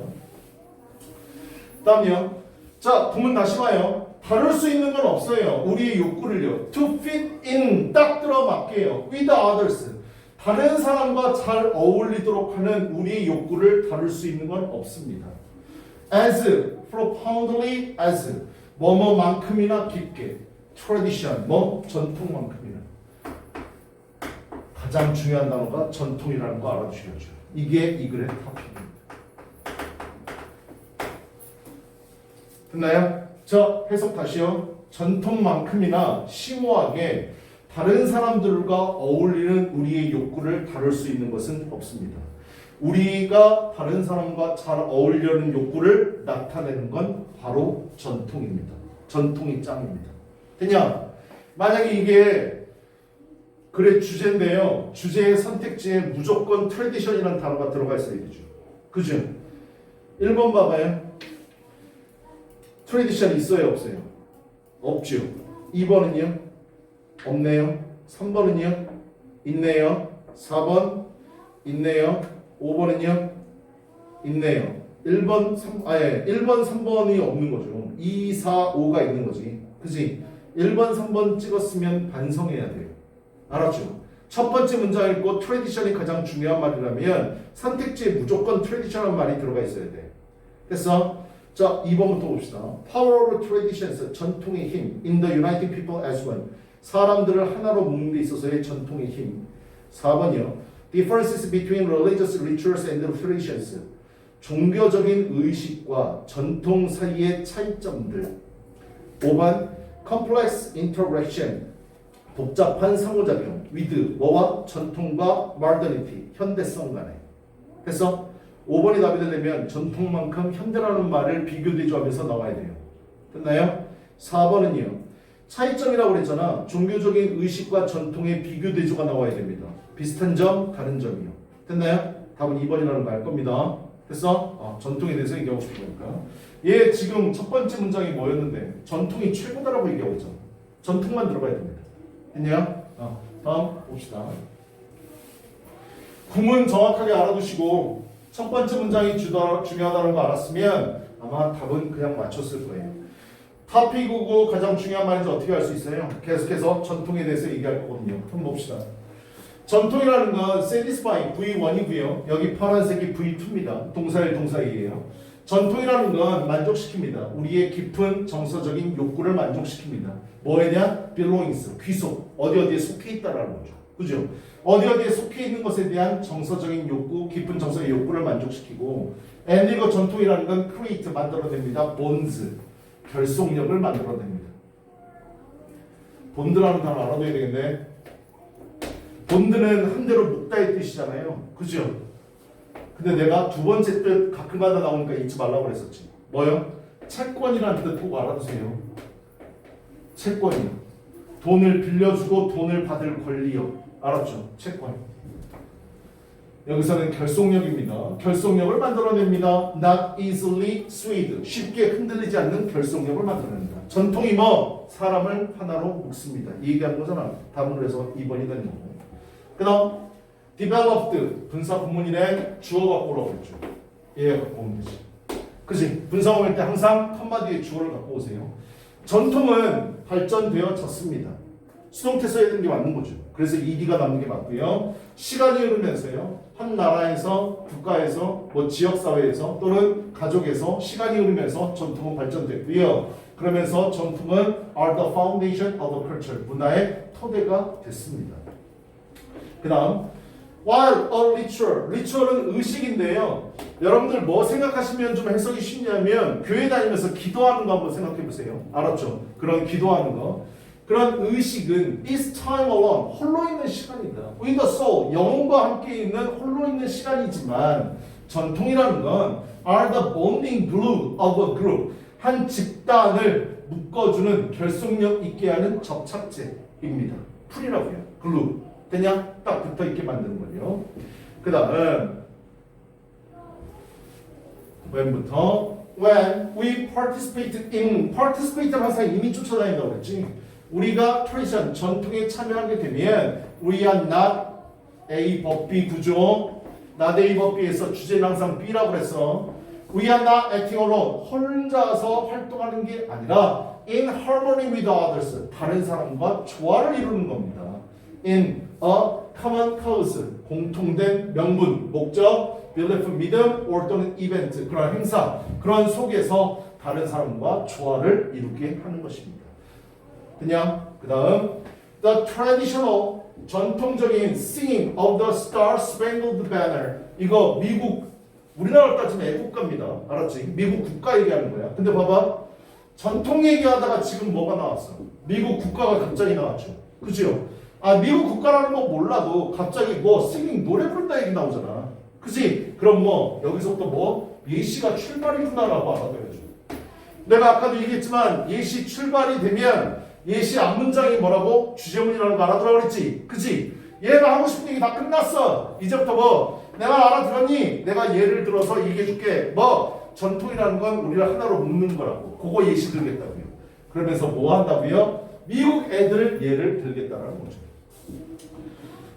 Speaker 1: 다음이요. 자, 부문 다시 봐요. 다룰 수 있는 건 없어요. 우리의 욕구를요. To fit in, 딱 들어맞게요. With others. 다른 사람과 잘 어울리도록 하는 우리의 욕구를 다룰 수 있는 건 없습니다. As, profoundly as, 뭐뭐만큼이나 깊게. Tradition, 뭐 전통만큼이나. 가장 중요한 단어가 전통이라는 거 알아두셔야죠. 이게 이 글의 토픽입니다. 됐나요? 자, 해석 다시요. 전통만큼이나 심오하게 다른 사람들과 어울리는 우리의 욕구를 다룰 수 있는 것은 없습니다. 우리가 다른 사람과 잘 어울리려는 욕구를 나타내는 건 바로 전통입니다. 전통이 짱입니다. 됐냐? 만약에 이게 글의 주제인데요. 주제의 선택지에 무조건 트래디션이라는 단어가 들어가 있어야 되죠. 그죠? 1번 봐봐요. 트래디션 있어요? 없어요? 없죠. 2번은요? 없네요. 3번은요? 있네요. 4번? 있네요. 5번은요? 있네요. 1번, 3번이 없는 거죠. 2, 4, 5가 있는 거지. 그치? 1번, 3번 찍었으면 반성해야 돼요. 알았죠? 첫 번째 문장 읽고 트래디션이 가장 중요한 말이라면 선택지에 무조건 트래디션한 말이 들어가 있어야 돼. 됐어? 자, 2번부터 봅시다. Power of traditions, 전통의 힘. In the uniting people as one. 사람들을 하나로 묶는 데 있어서의 전통의 힘. 4번이요. Differences between religious rituals and traditions. 종교적인 의식과 전통 사이의 차이점들. 5번. Complex interaction. 복잡한 상호작용. with 뭐와 전통과 modernity. 현대성 간에. 됐어? 5번이 답이 되려면 전통만큼 현대라는 말을 비교 대조하면서 나와야 돼요. 됐나요? 4번은요. 차이점이라고 그랬잖아. 종교적인 의식과 전통의 비교 대조가 나와야 됩니다. 비슷한 점, 다른 점이요. 됐나요? 답은 2번이라는 거 알 겁니다. 됐어? 전통에 대해서 얘기하고 싶은 거니까. 얘 지금 첫 번째 문장이 뭐였는데 전통이 최고다라고 얘기하고 있잖아. 전통만 들어가야 됩니다. 됐냐? 다음 봅시다. 구문 정확하게 알아두시고 첫 번째 문장이 중요하다는 거 알았으면 아마 답은 그냥 맞췄을 거예요. 탑픽이고 가장 중요한 말인지 어떻게 알 수 있어요? 계속해서 전통에 대해서 얘기할 거거든요. 한번 봅시다. 전통이라는 건 satisfy V1이고요. 여기 파란색이 V2입니다. 동사 1, 동사 2예요. 전통이라는 건 만족시킵니다. 우리의 깊은 정서적인 욕구를 만족시킵니다. 뭐에냐? belongings, 귀속, 어디에 속해 있다라는 거죠. 그죠? 어디에 속해 있는 것에 대한 정서적인 욕구, 깊은 정서의 욕구를 만족시키고 and 이거 전통이라는 건 create, 만들어냅니다. bonds, 결속력을 만들어냅니다. 본드라는 단어 알아둬야 되겠네. 본드는 한 대로 묶다의 뜻이잖아요. 그죠? 근데 내가 두 번째 뜻 가끔가다 나오니까 잊지 말라고 그랬었지. 뭐요? 채권이라는 뜻 꼭 알아두세요. 채권이요. 돈을 빌려주고 돈을 받을 권리요. 알았죠? 채권. 여기서는 결속력입니다. 결속력을 만들어냅니다. Not easily swayed. 쉽게 흔들리지 않는 결속력을 만들어냅니다. 전통이 뭐? 사람을 하나로 묶습니다. 이 얘기하는 거잖아. 답으로 해서 2번이 되는 거고. 그 다음 developed. 분사 구문이네. 주어 갖고 오라고 했죠. 얘 갖고 오면 되지. 그치? 분사 오일 때 항상 컴마 뒤에 주어를 갖고 오세요. 전통은 발전되어졌습니다. 수동태 써야 되는 게 맞는 거죠. 그래서 ed가 남는 게 맞고요. 시간이 흐르면서요. 한 나라에서, 국가에서, 뭐 지역사회에서 또는 가족에서 시간이 흐르면서 전통은 발전됐고요. 그러면서 전통은 are the foundation of a culture. 문화의 토대가 됐습니다. 그 다음 while a ritual. ritual은 의식인데요. 여러분들 뭐 생각하시면 좀 해석이 쉽냐면 교회 다니면서 기도하는 거 한번 생각해 보세요. 알았죠? 그런 기도하는 거. 그런 의식은 is time alone. 홀로 있는 시간이다. with the soul. 영혼과 함께 있는 홀로 있는 시간이지만 전통이라는 건 are the bonding glue of a group. 한 집단을 묶어주는 결속력 있게 하는 접착제입니다. 풀이라고요. glue. 그냥 딱 붙어있게 만드는 거죠. 그 다음 when부터 when we participated in. participate는 항상 이미 쫓아다닌다고 그랬지. 우리가 tradition, 전통에 참여하게 되면 we are not A 법 B 구조. not A 법 B에서 주제는 항상 B라고 그랬어. we are not acting alone. 혼자서 활동하는 게 아니라 in harmony with others. 다른 사람과 조화를 이루는 겁니다. in a common cause. 공통된 명분, 목적, belief, 믿음, or 또는 event. 그런 행사, 그런 속에서 다른 사람과 조화를 이루게 하는 것입니다. 그냥 그 다음 the traditional 전통적인 singing of the Star Spangled Banner. 이거 미국 우리나라 따지면 애국가입니다. 알았지? 미국 국가 얘기하는 거야. 근데 봐봐 전통 얘기하다가 지금 뭐가 나왔어? 미국 국가가 갑자기 나왔죠. 그죠? 미국 국가라는 거 몰라도 갑자기 뭐 singing 노래 부른다 얘기 나오잖아. 그지? 그럼 뭐 여기서부터 뭐 예시가 출발이구나라고 알아둬야죠. 내가 아까도 얘기했지만 예시 출발이 되면 예시 앞문장이 뭐라고? 주제문이라는 거 알아두라고 그랬지? 그치? 얘가 하고 싶은 얘기 다 끝났어. 이제부터 뭐 내가 알아들었니? 내가 예를 들어서 얘기해줄게. 뭐 전통이라는 건 우리를 하나로 묶는 거라고. 그거 예시 들겠다고요. 그러면서 뭐 한다고요? 미국 애들 예를 들겠다라는 거죠.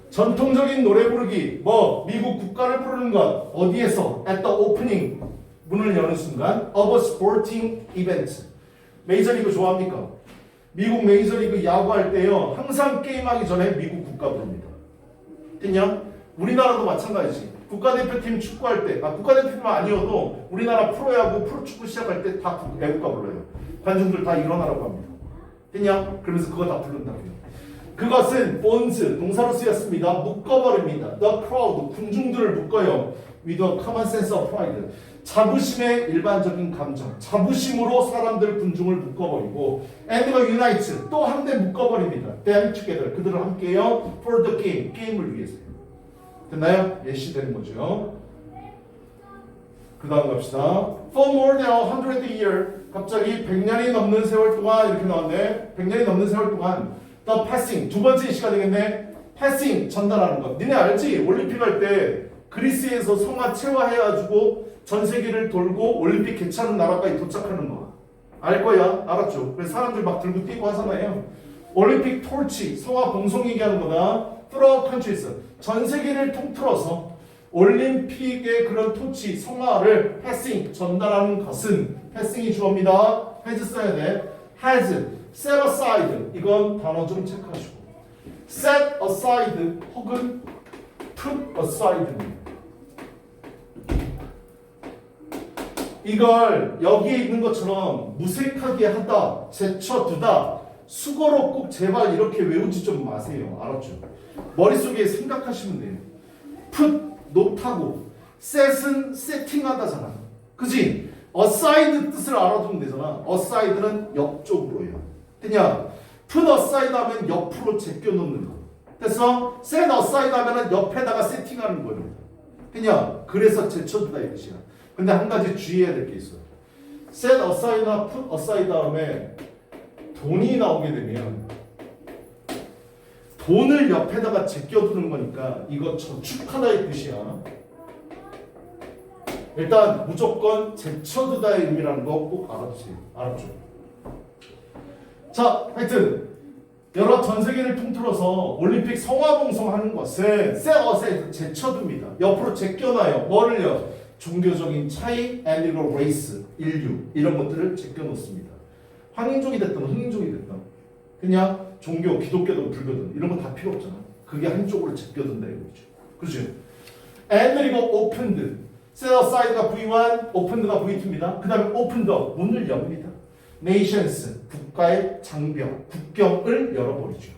Speaker 1: 전통적인 노래 부르기. 뭐 미국 국가를 부르는 것. 어디에서? At the opening. 문을 여는 순간 of a sporting event. 메이저리그 좋아합니까? 미국 메이저리그 야구할 때요 항상 게임하기 전에 미국 국가 부릅니다. 됐냐? 우리나라도 마찬가지지. 국가대표팀 축구할 때 국가대표팀만 아니어도 우리나라 프로야구 프로축구 시작할 때 다 애국가 불러요. 관중들 다 일어나라고 합니다. 됐냐? 그러면서 그거 다 부른다고요. 그것은 bonds 동사로 쓰였습니다. 묶어버립니다. The crowd 군중들을 묶어요. with a common sense of pride. 자부심의 일반적인 감정, 자부심으로 사람들 군중을 묶어버리고 and unite 또 한데 묶어버립니다. them together 그들을 함께요 for the game 게임을 위해서요. 됐나요? 예시 되는 거죠. 그 다음 갑시다. For more than 100 year. 갑자기 100년이 넘는 세월 동안 이렇게 나왔네. 100년이 넘는 세월 동안 The passing. 두 번째 이시가 되겠네. passing 전달하는 것. 니네 알지? 올림픽 할 때 그리스에서 성화 체화해가지고 전 세계를 돌고 올림픽 개최하는 나라까지 도착하는 거. 알 거야. 알았죠? 그래서 사람들 막 들고 뛰고 하잖아요. 올림픽 톨치, 성화 봉송 얘기하는 거다. throughout countries. 전 세계를 통틀어서 올림픽의 그런 토치, 성화를 passing, 전달하는 것은 passing이 주어입니다. has 써야 돼. has, set aside. 이건 단어 좀 체크하시고. set aside 혹은 put aside입니다. 이걸 여기에 있는 것처럼 무색하게 하다, 제쳐두다, 수거로 꼭 제발 이렇게 외우지 좀 마세요. 알았죠? 머릿속에 생각하시면 돼요. put, 놓다고, set은 세팅하다잖아. 그지? aside 뜻을 알아두면 되잖아. aside는 옆쪽으로요. 됐냐? put aside 하면 옆으로 제껴놓는 거. 됐어? set aside 하면 옆에다가 세팅하는 거예요. 됐냐? 그래서 제쳐두다 이 뜻이야. 근데 한 가지 주의해야 될 게 있어요. set aside나 put aside 다음에 돈이 나오게 되면 돈을 옆에다가 제껴두는 거니까 이거 저축하다의 뜻이야. 일단 무조건 제쳐두다의 의미라는 거 꼭 알아두세요. 알았죠? 자, 하여튼 여러 전 세계를 통틀어서 올림픽 성화봉송하는 것은 set aside 제쳐둡니다. 옆으로 제껴놔요. 뭐를요? 종교적인 차이, ethnic race, 인류 이런 것들을 제껴놓습니다. 황인종이 됐든 흑인종이 됐든 그냥 종교, 기독교든 불교든 이런 거 다 필요 없잖아. 그게 한쪽으로 제껴둔다 이거죠. 그렇죠? ethnic opened, set aside가 V1, opened가 V2입니다. 그 다음에 opened up, 문을 엽니다. nations, 국가의 장벽, 국경을 열어버리죠.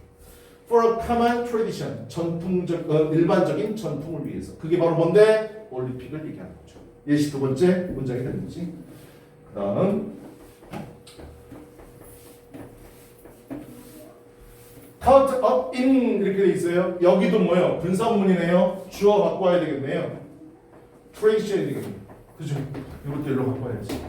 Speaker 1: for a common tradition, 전통적, 일반적인 전통을 위해서. 그게 바로 뭔데? 올림픽을 얘기하는 거죠. 예시 두 번째 문장이 되는 거지. 그 다음 count up in 이렇게 돼 있어요. 여기도 뭐예요? 분사문이네요. 주어 갖고 와야 되겠네요. tradition이 되겠네요. 그죠? 이것도 일로 갖고 와야지.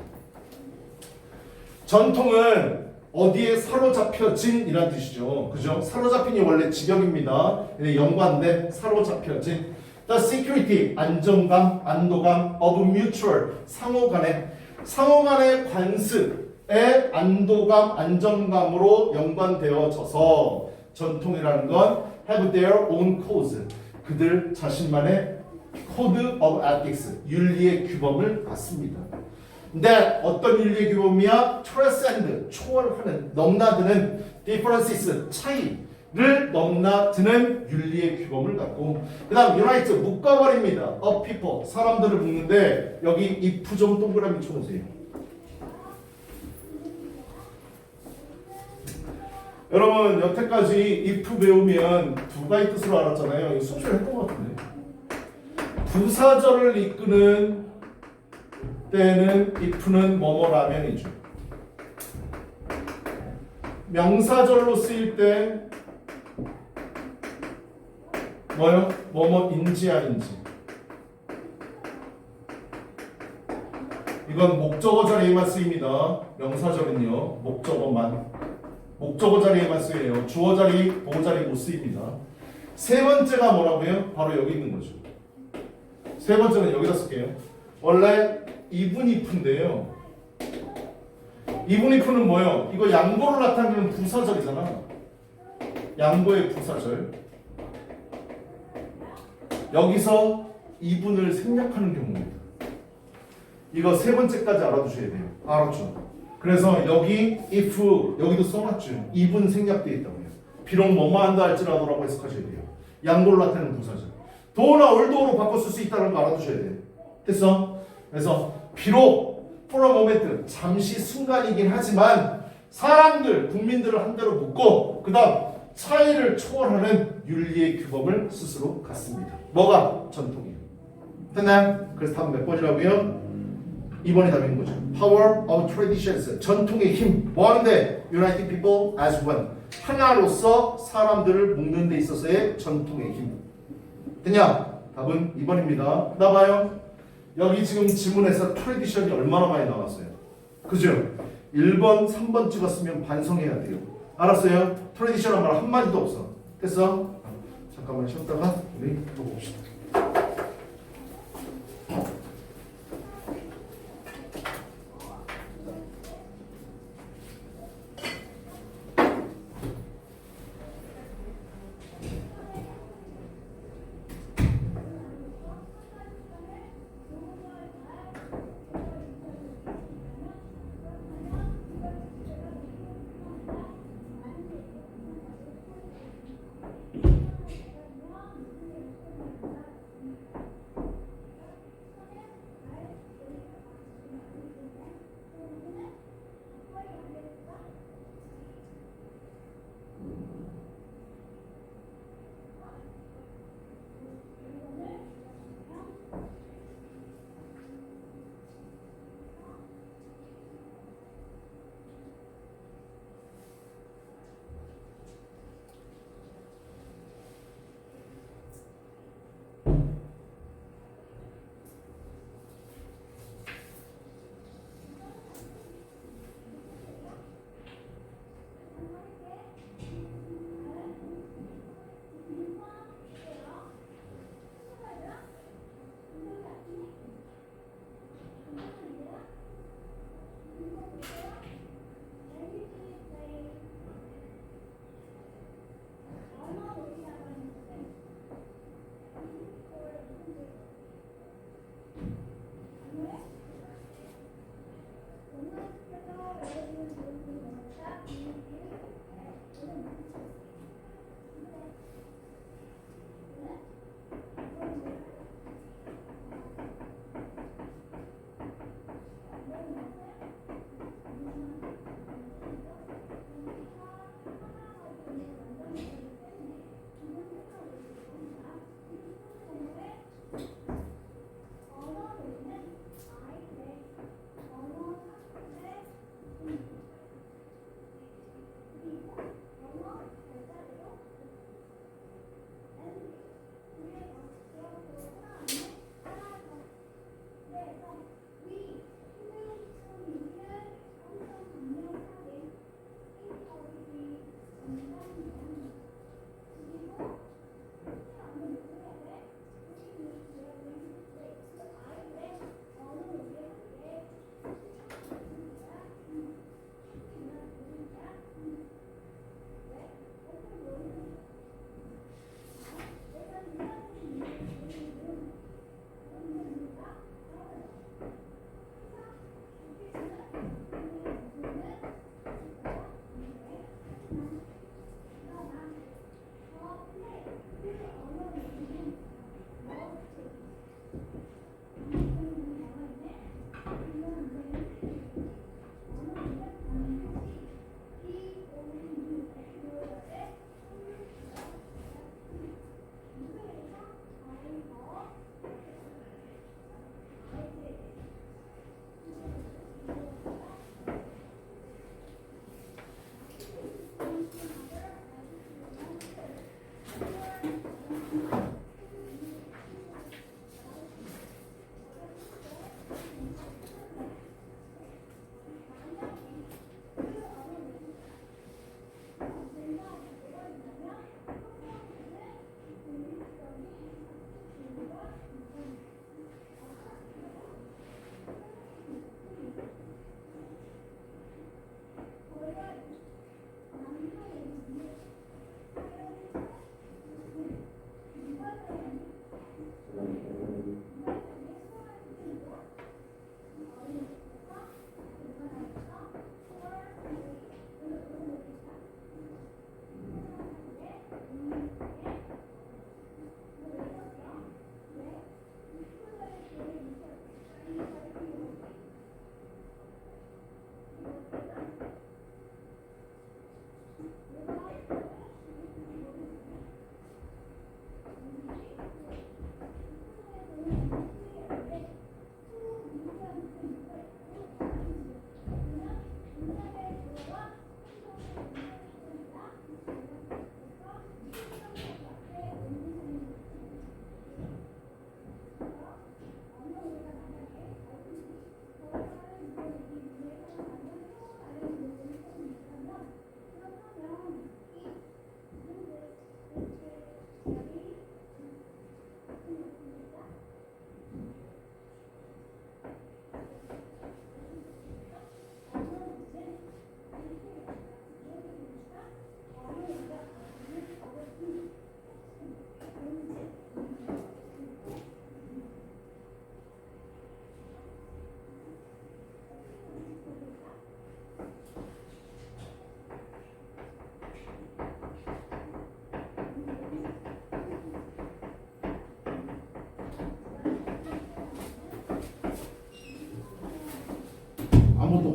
Speaker 1: 전통은 어디에 사로잡혀진 이란 뜻이죠. 그죠? 사로잡힌이 원래 직역입니다. 연관돼 사로잡혀진. The security, 안정감, 안도감, of mutual, 상호간의 관습의 안도감, 안정감으로 연관되어져서 전통이라는 건 have their own codes, 그들 자신만의 code of ethics, 윤리의 규범을 갖습니다. 근데 어떤 윤리의 규범이야? transcend, 초월하는, 넘나드는 differences, 차이를 넘나드는 윤리의 규범을 갖고 그 다음 unite, 묶어버립니다. of people, 사람들을 묶는데 여기 if 좀 동그라미 쳐놓으세요. 여러분 여태까지 if 배우면 두 가지 뜻으로 알았잖아요. 이거 숙제를 했던 것 같은데 부사절을 이끄는 때는 if는 뭐뭐라면이죠. 명사절로 쓰일 때 뭐요? 뭐뭐인지 아닌지. 이건 목적어 자리에만 쓰입니다. 명사절은요. 목적어 자리에만 쓰여요. 주어 자리, 보호 자리 못 쓰입니다. 세 번째가 뭐라고요? 바로 여기 있는 거죠. 세 번째는 여기다 쓸게요. 원래 even if인데요. even if는 뭐예요? 이거 양보를 나타내는 부사절이잖아. 양보의 부사절. 여기서 even을 생략하는 경우입니다. 이거 세 번째까지 알아두셔야 돼요. 알았죠? 그래서 여기 if 여기도 써놨죠. even 생략되어 있다고요. 비록 뭐뭐 한다 할지라도라고 해석하셔야 돼요. 양보를 나타내는 부사절. do나 aldo로 바꿔 쓸 수 있다는 거 알아두셔야 돼요. 됐어? 그래서 비록 for a moment 잠시 순간이긴 하지만 사람들, 국민들을 한 대로 묶고 그 다음 차이를 초월하는 윤리의 규범을 스스로 갖습니다. 뭐가? 전통이에요. 됐나요? 그래서 답은 몇 번이라고요? 2번이 답인 거죠. Power of traditions, 전통의 힘. 뭐 하는데? Uniting people as one. 하나로서 사람들을 묶는 데 있어서의 전통의 힘. 됐냐? 답은 2번입니다. 나 봐요. 여기 지금 지문에서 트레디션이 얼마나 많이 나왔어요? 그죠? 1번, 3번 찍었으면 반성해야 돼요. 알았어요? 트레디션 한 말 한마디도 없어. 됐어? 잠깐만 쉬었다가 우리 또 봅시다.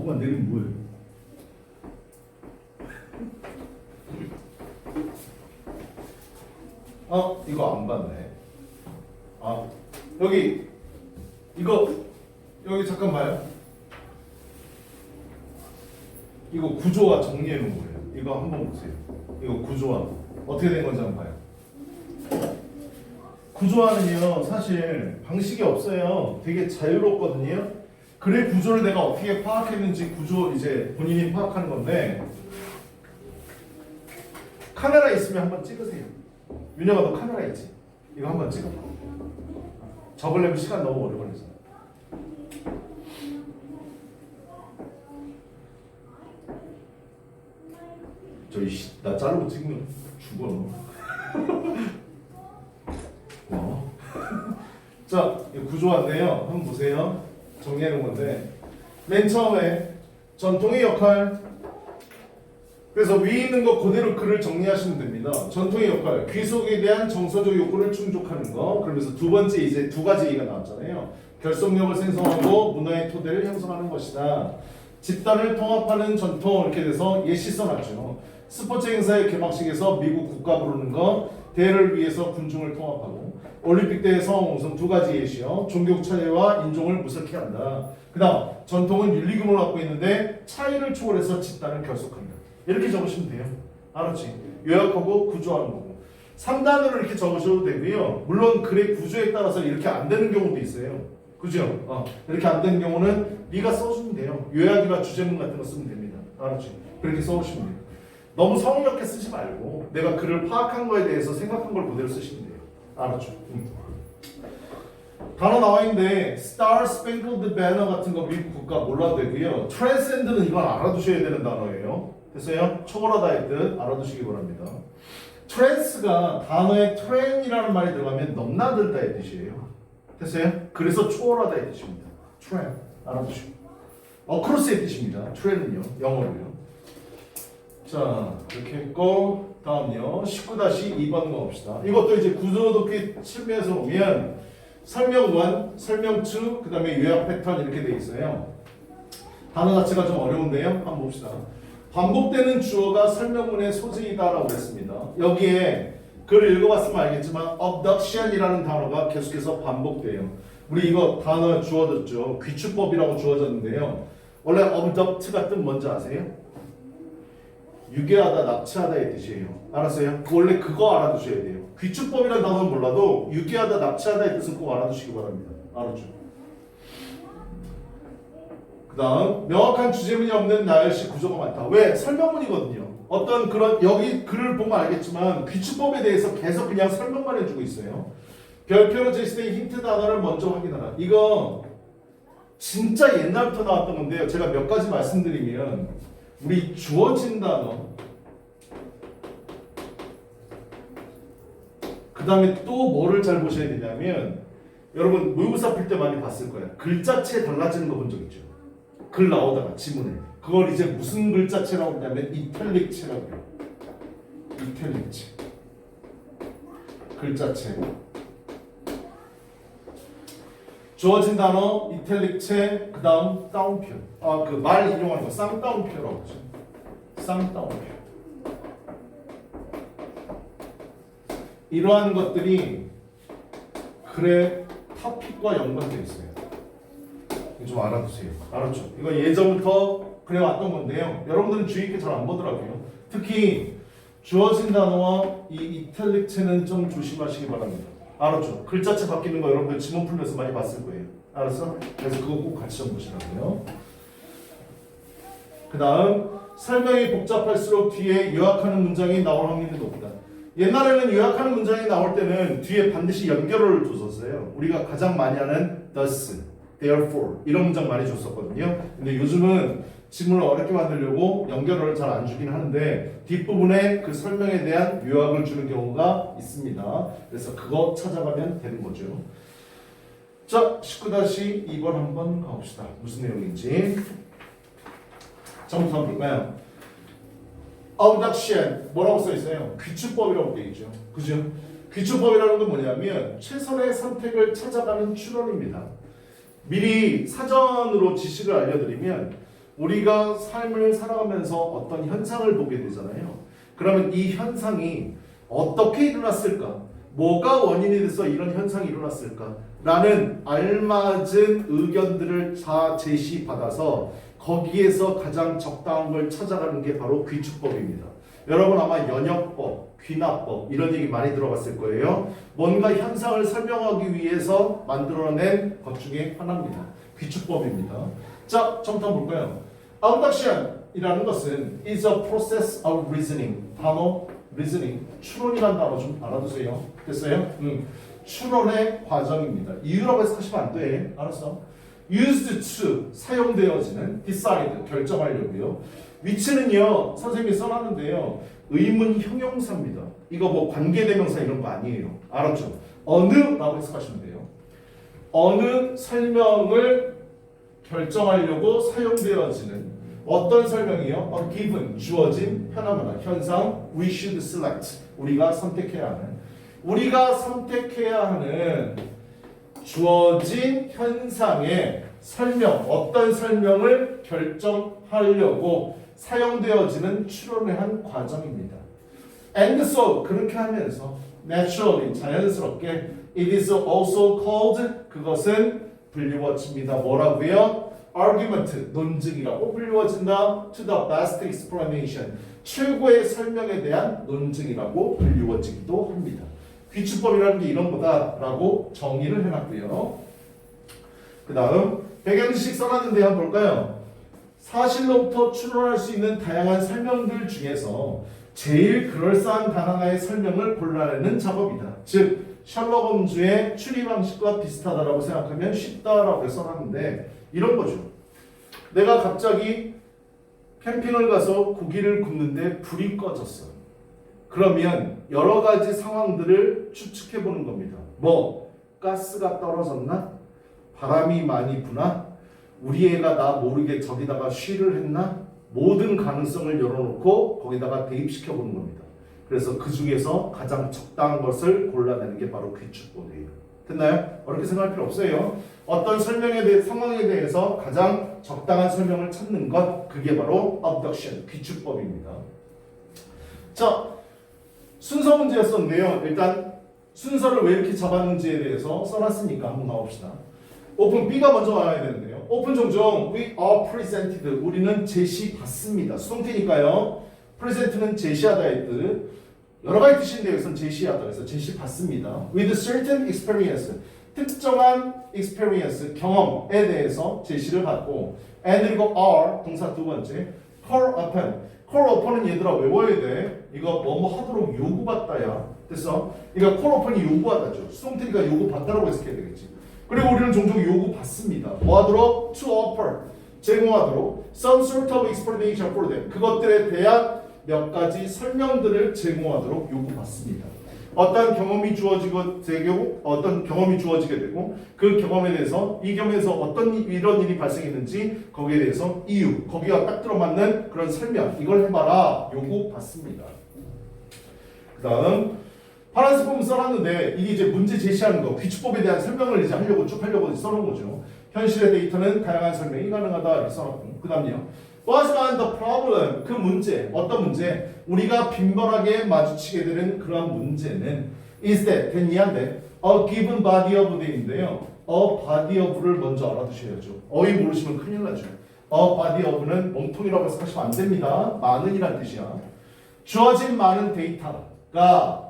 Speaker 1: 잠깐만 내리면 뭐해? 이거 안 봤네. 여기 이거 여기 잠깐 봐요. 이거 구조화 정리해 놓은 거예요. 이거 한번 보세요. 이거 구조화 어떻게 된 건지 한번 봐요. 구조화는요 사실 방식이 없어요. 되게 자유롭거든요. 그래 구조를 내가 어떻게 파악했는지 구조 이제 본인이 파악하는 건데 카메라 있으면 한번 찍으세요. 윤혁아 너 카메라 있지? 이거 한번 찍어봐. 적으려면 시간 너무 오래 걸려서. 나 자르고 찍으면 죽어 너. 자, 구조화인데요. 한번 보세요. 정리해놓은 건데 맨 처음에 전통의 역할. 그래서 위에 있는 거 그대로 글을 정리하시면 됩니다. 전통의 역할, 귀속에 대한 정서적 욕구를 충족하는 거. 그러면서 두 번째 이제 두 가지 얘기가 나왔잖아요. 결속력을 생성하고 문화의 토대를 형성하는 것이다. 집단을 통합하는 전통 이렇게 돼서 예시 써놨죠. 스포츠 행사의 개막식에서 미국 국가 부르는 거, 대회를 위해서 군중을 통합하고 올림픽 대회 성공 우선 두 가지 예시요. 종교 차이와 인종을 무색해 한다. 그다음 전통은 윤리금을 갖고 있는데 차이를 초월해서 집단을 결속한다. 이렇게 적으시면 돼요. 알았지? 요약하고 구조하는 거고. 3단으로 이렇게 적으셔도 되고요. 물론 글의 구조에 따라서 이렇게 안 되는 경우도 있어요. 그죠? 이렇게 안 되는 경우는 네가 써주면 돼요. 요약이나 주제문 같은 거 쓰면 됩니다. 알았지? 그렇게 써오시면 돼요. 너무 성의롭게 쓰지 말고 내가 글을 파악한 거에 대해서 생각한 걸 그대로 쓰시면 돼요. 알았죠? 단어 나와 있는데 Star Spangled Banner 같은 거 미국 국가 몰라도 되고요. Transcend는 이건 알아두셔야 되는 단어예요. 됐어요? 초월하다의 뜻 알아두시기 바랍니다. Trans가 단어에 Tran이라는 말이 들어가면 넘나들다의 뜻이에요. 됐어요? 그래서 초월하다의 뜻입니다. Tran 알아두시고 어크로스의 뜻입니다. Tran은요 영어로요. 자 이렇게 했고 다음요 19-2번 가봅시다. 이것도 이제 구조독기 측면에서 보면 설명 1, 설명 2, 그 다음에 요약 패턴 이렇게 돼 있어요. 단어 자체가 좀 어려운데요. 한번 봅시다. 반복되는 주어가 설명문의 소재이다라고 했습니다. 여기에 글을 읽어봤으면 알겠지만 abduction이라는 단어가 계속해서 반복돼요. 우리 이거 단어 주어졌죠. 귀추법이라고 주어졌는데요. 원래 abduct가 뜻 뭔지 아세요? 유괴하다, 납치하다의 뜻이에요. 알았어요? 원래 그거 알아두셔야 돼요. 귀추법이라는 단어는 몰라도 유괴하다, 납치하다의 뜻은 꼭 알아두시기 바랍니다. 알았죠? 그 다음 명확한 주제문이 없는 나열식 구조가 많다. 왜? 설명문이거든요. 어떤 그런 여기 글을 보면 알겠지만 귀추법에 대해서 계속 그냥 설명만 해주고 있어요. 별표로 제시된 힌트 단어를 먼저 확인하라. 이거 진짜 옛날부터 나왔던 건데요. 제가 몇 가지 말씀드리면 우리 주어진 단어 그 다음에 또 뭐를 잘 보셔야 되냐면 여러분 모의고사 풀 때 많이 봤을 거예요. 글자체 달라지는 거 본 적 있죠? 글 나오다가 지문에 그걸 이제 무슨 글자체라고 하냐면 이탈릭체라고 해요. 이탈릭체 글자체 주어진 단어 이탈릭체 그 다음 다운표 그 말 인용하는 거 쌍다운표라고 하죠. 쌍다운표 이러한 것들이 글의 토픽과 연관되어 있어요. 좀 알아두세요. 알았죠? 이거 예전부터 그래왔던 건데요. 여러분들은 주의 깊게 잘 안 보더라고요. 특히 주어진 단어와 이 이탈릭체는 좀 조심하시기 바랍니다. 알았죠? 글자체 바뀌는 거 여러분들 지문 풀면서 많이 봤을 거예요. 알았어? 그래서 그거 꼭 같이 좀 보시라고요. 그 다음 설명이 복잡할수록 뒤에 요약하는 문장이 나올 확률이 높다. 옛날에는 요약하는 문장이 나올 때는 뒤에 반드시 연결어를 줬었어요. 우리가 가장 많이 하는 thus, therefore 이런 문장 많이 줬었거든요. 근데 요즘은 지문을 어렵게 만들려고 연결어를 잘 안 주긴 하는데 뒷부분에 그 설명에 대한 요약을 주는 경우가 있습니다. 그래서 그거 찾아가면 되는 거죠. 자, 19-2번 한번 가봅시다. 무슨 내용인지. 처음부터 한번 볼까요? abduction 뭐라고 써 있어요? 귀추법이라고 되어 있죠. 그죠? 귀추법이라는 건 뭐냐면 최선의 선택을 찾아가는 추론입니다. 미리 사전으로 지식을 알려드리면 우리가 삶을 살아가면서 어떤 현상을 보게 되잖아요. 그러면 이 현상이 어떻게 일어났을까? 뭐가 원인이 돼서 이런 현상이 일어났을까? 라는 알맞은 의견들을 다 제시받아서 거기에서 가장 적당한 걸 찾아가는 게 바로 귀축법입니다. 여러분 아마 연역법, 귀납법 이런 얘기 많이 들어봤을 거예요. 뭔가 현상을 설명하기 위해서 만들어낸 것 중에 하나입니다. 귀축법입니다. 자, 처음부터 한번 볼까요? Abduction이라는 것은 is a process of reasoning. 단어 reasoning, 추론이라는 단어 좀 알아두세요. 됐어요? 추론의 과정입니다. 이유라고 해서 하시면 안 돼. 알았어? used to, 사용되어지는 decide, 결정하려고요. 위치는요, 선생님이 써놨는데요. 의문 형용사입니다. 이거 뭐 관계대명사 이런 거 아니에요. 알았죠? 어느라고 해석하시면 돼요. 어느 설명을 결정하려고 사용되어지는 어떤 설명이요? A given, 주어진 phenomena, 현상, we should select, 우리가 선택해야 하는 주어진 현상의 설명, 어떤 설명을 결정하려고 사용되어지는 추론을 한 과정입니다. And so, 그렇게 하면서 naturally, 자연스럽게 it is also called, 그것은 불리워집니다. 뭐라고요? argument, 논증이라고 불리워진다. to the best explanation, 최고의 설명에 대한 논증이라고 불리워지기도 합니다. 귀축법이라는 게 이런 거다라고 정의를 해놨고요. 그 다음 배경지식 써놨는데 한번 볼까요? 사실로부터 추론할 수 있는 다양한 설명들 중에서 제일 그럴싸한 단 하나의 설명을 골라내는 작업이다. 즉 셜록 홈즈의 추리 방식과 비슷하다라고 생각하면 쉽다라고 써놨는데 이런 거죠. 내가 갑자기 캠핑을 가서 고기를 굽는데 불이 꺼졌어. 그러면 여러 가지 상황들을 추측해 보는 겁니다. 뭐 가스가 떨어졌나? 바람이 많이 부나? 우리 애가 나 모르게 저기다가 쉬를 했나? 모든 가능성을 열어놓고 거기다가 대입시켜 보는 겁니다. 그래서 그 중에서 가장 적당한 것을 골라내는 게 바로 귀축법이에요. 됐나요? 어렵게 생각할 필요 없어요. 어떤 설명에 대해 상황에 대해서 가장 적당한 설명을 찾는 것, 그게 바로 abduction, 귀축법입니다. 자, 순서 문제였었는데요. 일단 순서를 왜 이렇게 잡았는지에 대해서 써놨으니까 한번 나옵시다. 오픈 B가 먼저 와야 되는데요. 오픈 종종 we are presented, 우리는 제시받습니다. 수동태니까요. present는 제시하다의 뜻. 여러 가지 뜻인데 여기서는 제시하다, 그래서 제시받습니다. with certain experience, 특정한 experience, 경험에 대해서 제시를 받고, and 그리고 are, 동사 두 번째, call upon은 얘들아 외워야 돼. 이거 뭐뭐 하도록 요구받다야. 됐어? 그러니까 call upon이 요구하다죠. 수동태니까 요구받다라고 해석해야 되겠지. 그리고 우리는 종종 요구받습니다. 뭐 하도록? to offer, 제공하도록 some sort of explanation for them, 그것들에 대한 몇 가지 설명들을 제공하도록 요구받습니다. 어떤 경험이 주어지게 되고 그 경험에 대해서 이 경험에서 어떤 이런 일이 발생했는지 거기에 대해서 이유, 거기가 딱 들어맞는 그런 설명, 이걸 해봐라 요구받습니다. 그 다음 파란색 부분 써놨는데 이게 이제 문제 제시하는 거, 귀축법에 대한 설명을 이제 하려고 쭉 하려고 써놓은 거죠. 현실의 데이터는 다양한 설명이 가능하다 이렇게 써놨고, 그 다음요. What's the problem? 그 문제, 어떤 문제? 우리가 빈번하게 마주치게 되는 그런 문제는 is that, 됐냐인데 a given body of the인데요. a body of를 먼저 알아두셔야죠. 어휘 모르시면 큰일 나죠. a body of는 몸통이라고 해석하시면 안 됩니다. 많은이란 뜻이야. 주어진 많은 데이터가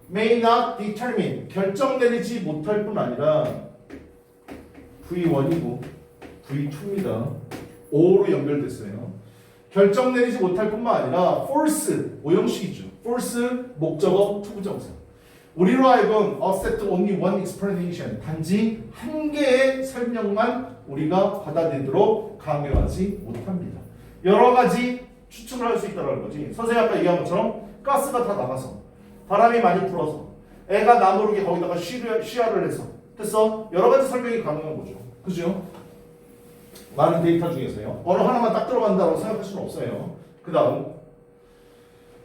Speaker 1: may not determine, 결정 내리지 못할 뿐 아니라 V1이고 V2입니다. 5로 연결됐어요. 결정 내리지 못할 뿐만 아니라 force, 오형식이죠. force, 목적어, 투부정사. 우리로 하여금 accept only one explanation, 단지 한 개의 설명만 우리가 받아들이도록 강요하지 못합니다. 여러 가지 추측을 할 수 있다는 거지. 선생님 아까 얘기한 것처럼 가스가 다 나가서 바람이 많이 불어서 애가 나 모르게 거기다가 쉬야를 해서 됐어? 여러 가지 설명이 가능한 거죠. 그죠? 많은 데이터 중에서요. 어느 하나만 딱 들어간다고 생각할 수는 없어요. 그 다음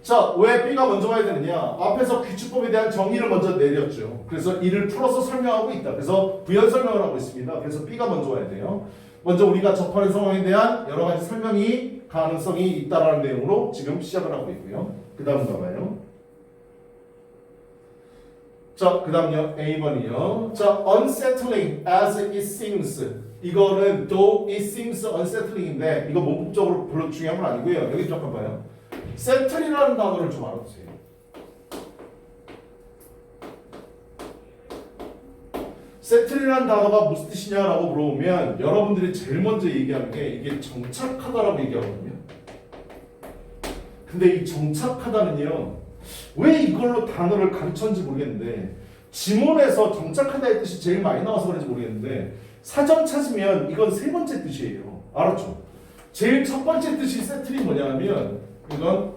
Speaker 1: 자, 왜 B가 먼저 와야 되느냐? 앞에서 규칙법에 대한 정의를 먼저 내렸죠. 그래서 이를 풀어서 설명하고 있다. 그래서 부연 설명을 하고 있습니다. 그래서 B가 먼저 와야 돼요. 먼저 우리가 접하는 상황에 대한 여러 가지 설명이 가능성이 있다라는 내용으로 지금 시작을 하고 있고요. 그 다음 가봐요. 자, 그 다음요. A번이요. 자, unsettling as it seems. 이거는 though it seems unsettling인데 이거 문법적으로 별로 중요한 건 아니고요. 여기 잠깐 봐요. settle이라는 단어를 좀 알아두세요. settle이라는 단어가 무슨 뜻이냐라고 물어보면 여러분들이 제일 먼저 얘기하는 게 이게 정착하다라고 얘기하거든요. 근데 이 정착하다는요. 왜 이걸로 단어를 가르쳤는지 모르겠는데 지문에서 정착하다의 뜻이 제일 많이 나와서 그런지 모르겠는데 사전 찾으면 이건 세 번째 뜻이에요. 알았죠? 제일 첫 번째 뜻이 세틀이 뭐냐면 이건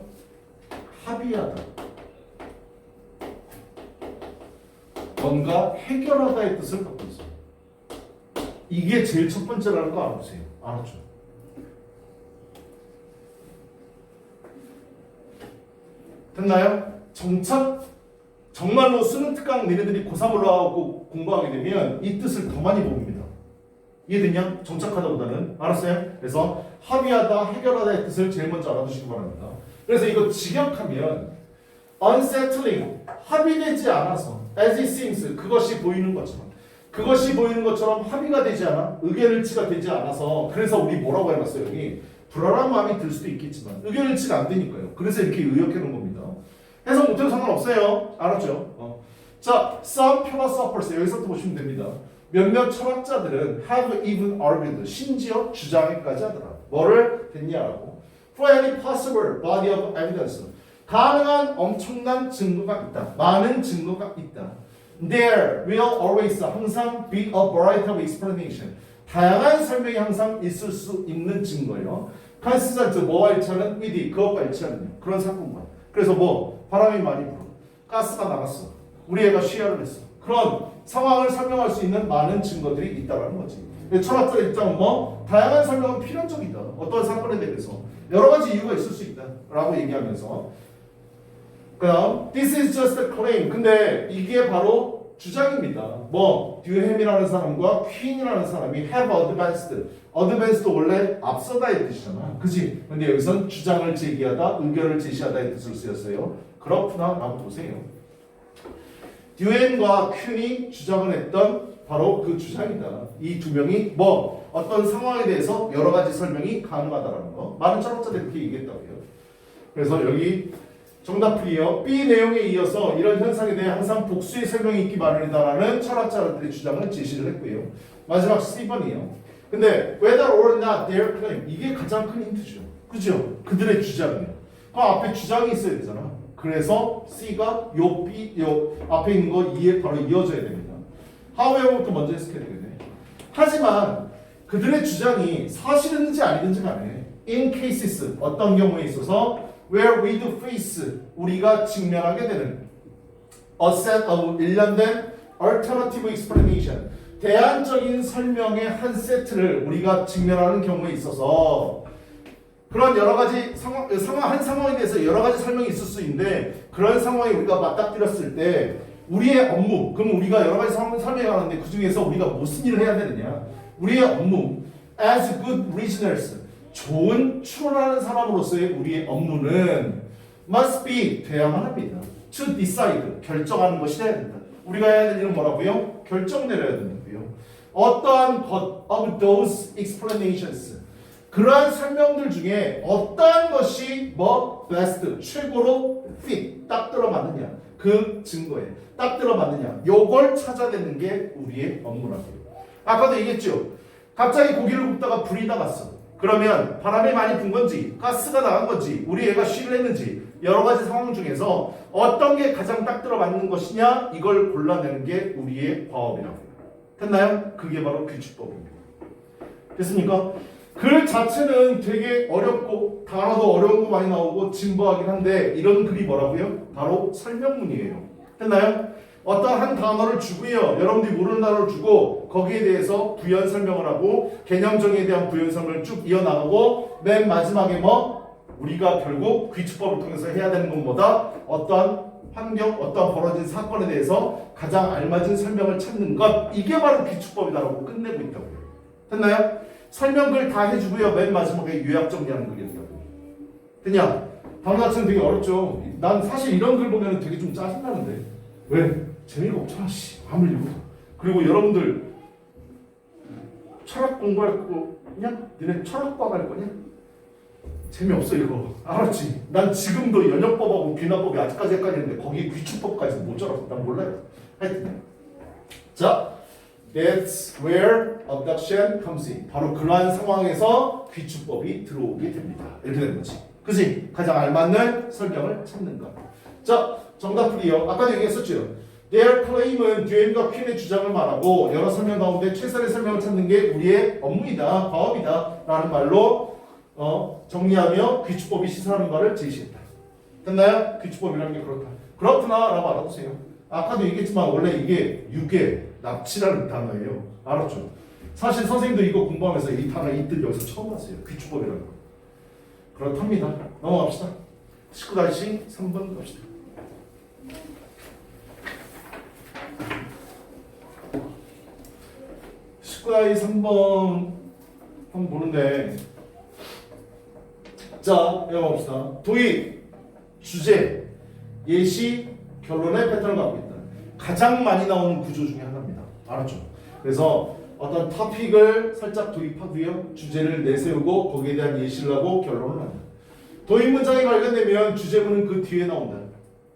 Speaker 1: 합의하다. 뭔가 해결하다의 뜻을 갖고 있어요. 이게 제일 첫 번째라는 거 알아보세요. 알았죠? 됐나요? 정착 정말로 수능 특강 니네들이 고3 올라가고 공부하게 되면 이 뜻을 더 많이 봅니다. 이해됐냐? 정착하다보다는. 알았어요? 그래서 합의하다, 해결하다의 뜻을 제일 먼저 알아두시기 바랍니다. 그래서 이거 직역하면 unsettling, 합의되지 않아서 as it seems, 그것이 보이는 것처럼 합의가 되지 않아, 의견일치가 되지 않아서 그래서 우리 뭐라고 해놨어요? 여기 불안한 마음이 들 수도 있겠지만 의견일치가 안 되니까요. 그래서 이렇게 의역해 놓은 겁니다. 해석 못해도 상관없어요. 알았죠? 자, some philosophers 여기서부터 보시면 됩니다. 몇몇 철학자들은 have even argued, 심지어 주장까지 하더라. 뭐를 됐냐라고. For any possible body of evidence, 가능한 엄청난 증거가 있다. 많은 증거가 있다. There will always, 항상 be a variety of explanation. 다양한 설명이 항상 있을 수 있는 증거예요. consistent, 뭐와 일치하는? with, 그것과 일치하는 그런 사건과. 그래서 뭐 바람이 많이 불어, 가스가 나갔어, 우리 애가 쉬야를 했어. 그런 상황을 설명할 수 있는 많은 증거들이 있다는 거지. 철학자의 입장은 뭐 다양한 설명은 필연적이다. 어떤 사건에 대해서 여러 가지 이유가 있을 수 있다라고 얘기하면서 그다음 this is just a claim. 근데 이게 바로 주장입니다. 뭐 듀햄이라는 사람과 퀸이라는 사람이 have advanced. advanced 원래 앞서다의 뜻이잖아. 그지? 근데 여기선 주장을 제기하다, 의견을 제시하다의 뜻으로 쓰였어요. 그렇구나 라고 보세요. 듀햄과 퀸이 주장을 했던 바로 그 주장이다. 이 두 명이 뭐 어떤 상황에 대해서 여러 가지 설명이 가능하다라는 거. 많은 철학자들이 그렇게 얘기했다고요. 그래서 여기 정답이요. B 내용에 이어서 이런 현상에 대해 항상 복수의 설명이 있기 마련이다라는 철학자들의 주장을 제시를 했고요. 마지막 C번이에요. 근데 whether or not their claim, 이게 가장 큰 힌트죠. 그죠? 그들의 주장이에요. 그 앞에 주장이 있어야 되잖아. 그래서 C가 요 B, 요 앞에 있는 거 2에 바로 이어져야 됩니다. however부터 먼저 해석해야 되겠네. 하지만 그들의 주장이 사실인지 아니든지 간에 in cases, 어떤 경우에 있어서 where we do face, 우리가 직면하게 되는 a set of 일련된 alternative explanation, 대안적인 설명의 한 세트를 우리가 직면하는 경우에 있어서 그런 여러 가지 한 상황에 대해서 여러 가지 설명이 있을 수 있는데 그런 상황에 우리가 맞닥뜨렸을 때 우리의 업무, 그럼 우리가 여러 가지 설명하는데 그 중에서 우리가 무슨 일을 해야 되느냐? 우리의 업무, as good reasoners, 좋은 추론하는 사람으로서의 우리의 업무는 must be, 돼야만 합니다. to decide, 결정하는 것이 돼야 된다. 우리가 해야 될 일은 뭐라고요? 결정 내려야 된다고요. 어떠한 것 of those explanations, 그러한 설명들 중에 어떠한 것이 뭐 best, 최고로 fit, 딱 들어맞느냐, 그 증거에 딱 들어맞느냐, 요걸 찾아내는 게 우리의 업무라고요. 아까도 얘기했죠. 갑자기 고기를 굽다가 불이 나갔어. 그러면 바람이 많이 분 건지 가스가 나간 건지 우리 애가 쉬를 했는지 여러 가지 상황 중에서 어떤 게 가장 딱 들어맞는 것이냐, 이걸 골라내는 게 우리의 과업이라고요. 됐나요? 그게 바로 규칙법입니다. 됐습니까? 글 자체는 되게 어렵고 단어도 어려운 거 많이 나오고 진부하긴 한데 이런 글이 뭐라고요? 바로 설명문이에요. 됐나요? 어떤 한 단어를 주고요. 여러분들이 모르는 단어를 주고 거기에 대해서 부연 설명을 하고 개념 정의에 대한 부연 설명을 쭉 이어나가고 맨 마지막에 뭐 우리가 결국 귀축법을 통해서 해야 되는 건 뭐다? 어떠한 환경, 어떠한 벌어진 사건에 대해서 가장 알맞은 설명을 찾는 것, 이게 바로 귀축법이다라고 끝내고 있다고요. 됐나요? 설명글 다 해주고요. 맨 마지막에 요약 정리하는 글이 있다고요. 됐냐? 다음 자체는 되게 어렵죠. 난 사실 이런 글 보면 되게 좀 짜증나는데 왜? 재미가 없잖아. 아무리 읽어도. 그리고 여러분들 철학 공부할 거냐? 니네 철학과 갈 거냐? 재미없어 이거. 알았지? 난 지금도 연역법하고 귀납법이 아직까지 헷갈리는데 거기 귀축법까지 못 잡았어. 난 몰라요. 하여튼 자, that's where abduction comes in. 바로 그러한 상황에서 귀축법이 들어오게 됩니다. 이렇게 되는 거지. 그지? 가장 알맞는 설명을 찾는 것. 자, 정답풀이요. 아까도 얘기했었죠. Their claim은 듀엔과 퀸의 주장을 말하고 여러 설명 가운데 최선의 설명을 찾는 게 우리의 업무이다, 과업이다 라는 말로 정리하며 귀축법이 시사하는 바를 제시했다. 됐나요? 귀축법이라는 게 그렇다. 그렇구나 라고 알아두세요. 아까도 얘기했지만 원래 이게 유괴, 납치라는 단어예요. 알았죠? 사실 선생님도 이거 공부하면서 이 단어 이 뜻 여기서 처음 봤어요. 귀축법이라는 거. 그렇답니다. 넘어갑시다. 19-3번 갑시다. 식구나이 3번 한번 보는데 자, 여기 봅시다. 도입, 주제, 예시, 결론의 패턴을 갖고 있다. 가장 많이 나오는 구조 중에 하나입니다. 알았죠? 그래서 어떤 토픽을 살짝 도입하고요. 주제를 내세우고 거기에 대한 예시를 하고 결론을 한다. 도입 문장이 발견되면 주제문은 그 뒤에 나온다.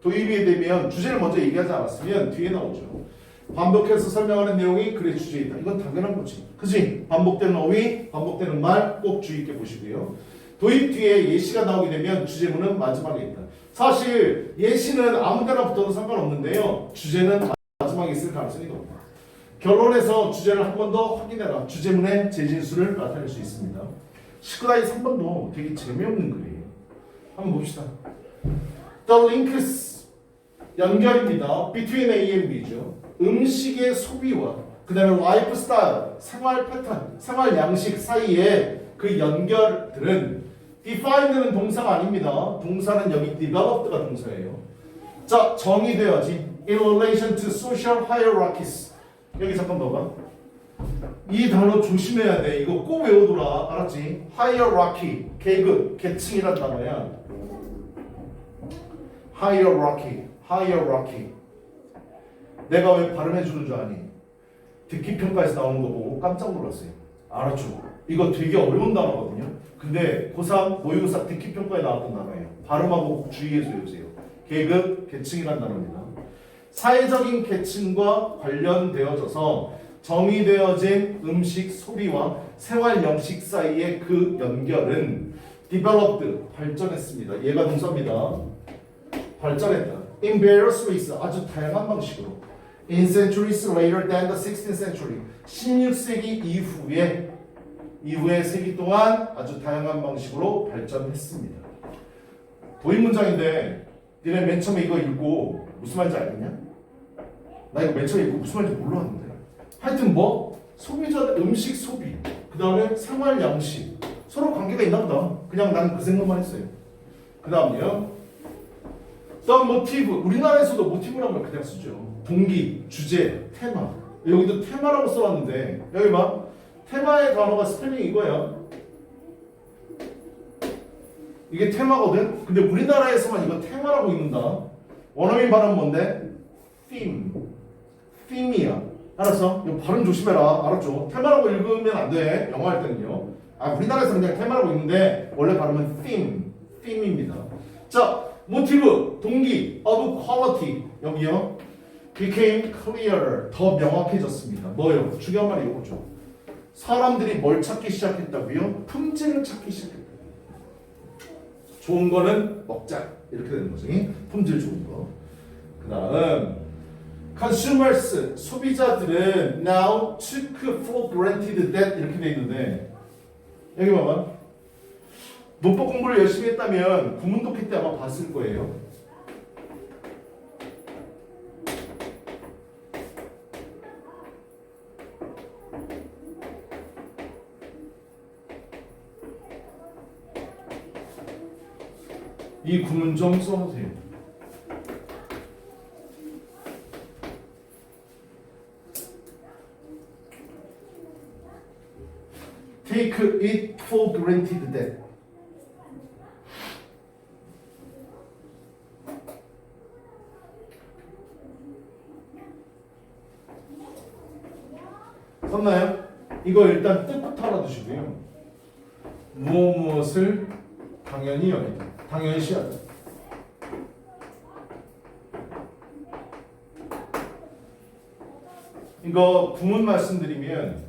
Speaker 1: 도입이 되면 주제를 먼저 얘기하지 않았으면 뒤에 나오죠. 반복해서 설명하는 내용이 글의 주제이다. 이건 당연한 거지. 그지? 반복되는 어휘, 반복되는 말 꼭 주의 있게 보시고요. 도입 뒤에 예시가 나오게 되면 주제문은 마지막에 있다. 사실 예시는 아무 데나 붙어도 상관없는데요. 주제는 마지막에 있을 가능성이 높다. 결론에서 주제를 한 번 더 확인해라. 주제문의 재진수를 나타낼 수 있습니다. 19-3번도 되게 재미없는 글이에요. 한번 봅시다. The links 연결입니다. Between A and B죠. 음식의 소비와 그 다음에 라이프스타일, 생활 패턴, 생활 양식 사이에 그 연결들은 define는 동사가 아닙니다. 동사는 여기 developed가 동사예요. 자, 정의되어지 in relation to social hierarchies. 여기 잠깐 봐봐. 이 단어 조심해야 돼. 이거 꼭 외우더라. 알았지? hierarchy, 계급, 계층이란 단어야. hierarchy. 내가 왜 발음해주는 줄 아니? 듣기 평가에서 나오는 거 보고 깜짝 놀랐어요. 알았죠? 이거 되게 어려운 단어거든요. 근데 고3 모의고사 듣기 평가에 나왔던 단어예요. 발음하고 꼭 주의해서 외우세요. 계급, 계층이란 단어입니다. 사회적인 계층과 관련되어져서 정의되어진 음식 소비와 생활 양식 사이의 그 연결은 developed, 발전했습니다. 얘가 동사입니다. 발전했다. In various ways, 아주 다양한 방식으로. In centuries later than the 16th century, 16세기 이후의 세기 동안 아주 다양한 방식으로 발전했습니다. 도입 문장인데 니네 맨 처음에 이거 읽고 무슨 말인지 알겠냐? 나 이거 맨 처음에 읽고 무슨 말인지 몰랐는데 하여튼 뭐 소비자 음식 소비 그 다음에 생활 양식 서로 관계가 있나 보다. 그냥 난 그 생각만 했어요. 그 다음에요 The motive, 우리나라에서도 모티브라는 걸 그냥 쓰죠. 동기, 주제, 테마. 여기도 테마라고 써놨는데 여기 봐. 테마의 단어가 스펠링 이거야. 이게 테마거든. 근데 우리나라에서만 이거 테마라고 읽는다. 원어민 발음 뭔데? theme이야. 알았어? 이거 발음 조심해라. 알았죠? 테마라고 읽으면 안 돼. 영어 할 때는요. 우리나라에서는 그냥 테마라고 읽는데 원래 발음은 theme입니다. 자, 모티브, 동기, of quality 여기요. became clearer, 더 명확해졌습니다. 뭐요? 중요한 말이 이거죠. 사람들이 뭘 찾기 시작했다고요? 품질을 찾기 시작했다. 좋은 거는 먹자 이렇게 되는 거죠. 품질 좋은 거. 그 다음 consumers, 소비자들은 now took for granted that 이렇게 돼 있는데 여기 봐봐. 문법 공부를 열심히 했다면 구문독해 때 아마 봤을 거예요. 이 구문 좀 써보세요. Take it for granted that. 썼나요? 이거 일단 뜻부터 알아두시고요. 무엇을 당연히 여기다. 당연시하다. 이거 구문 말씀드리면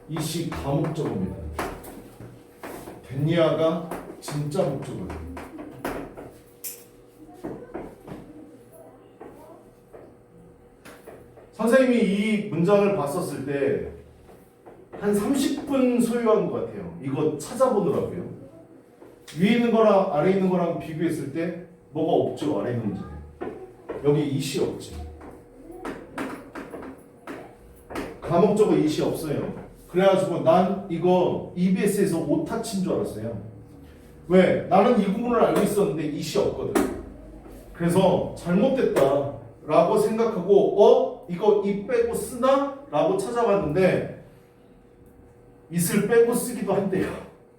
Speaker 1: 이 시 가목적어입니다. 덴니아가 진짜 목적어예요. 선생님이 이 문장을 봤었을 때 한 30분 소요한 것 같아요. 이거 찾아보느라고요. 위에 있는 거랑 아래 있는 거랑 비교했을 때 뭐가 없죠? 아래 있는 문제에. 여기 이시 없지. 가목적어 이시 없어요. 그래가지고 난 이거 EBS에서 오타 친 줄 알았어요. 왜? 나는 이 구문을 알고 있었는데 이시 없거든. 그래서 잘못됐다 라고 생각하고 이거 이 빼고 쓰나? 라고 찾아봤는데 it을 빼고 쓰기도 한대요.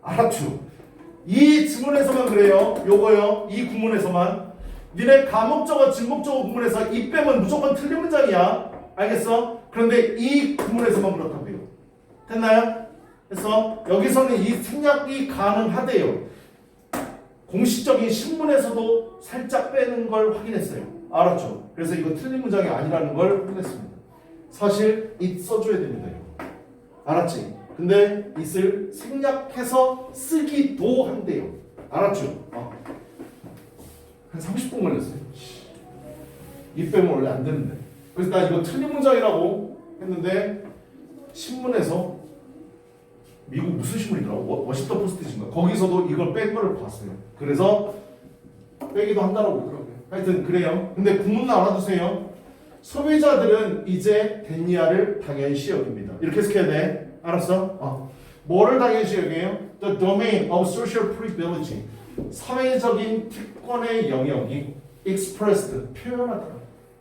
Speaker 1: 알았죠? 이 지문에서만 그래요. 요거요. 이 구문에서만. 니네 가목적어, 진목적어 구문에서 이 빼면 무조건 틀린 문장이야. 알겠어? 그런데 이 구문에서만 그렇다고요. 됐나요? 그래서 여기서는 이 생략이 가능하대요. 공식적인 신문에서도 살짝 빼는 걸 확인했어요. 알았죠? 그래서 이거 틀린 문장이 아니라는 걸 확인했습니다. 사실 it 써줘야 됩니다. 이거. 알았지? 근데 it을 생략해서 쓰기도 한대요. 알았죠? 한 30분 걸렸어요. 이 빼면 원래 안 되는데. 그래서 나 이거 틀린 문장이라고 했는데 신문에서 미국 무슨 신문이더라? 워싱턴 포스트인가? 거기서도 이걸 뺀 거를 봤어요. 그래서 빼기도 한다라고 그러더라고요. 하여튼 그래요. 근데 구문은 알아두세요. 소비자들은 이제 덴니아를 당연시 여깁니다. 이렇게 해석해야 돼. 알았어? 뭐를 당연시 여겨요? The domain of social privilege. 사회적인 특권의 영역이 expressed, 표현하다.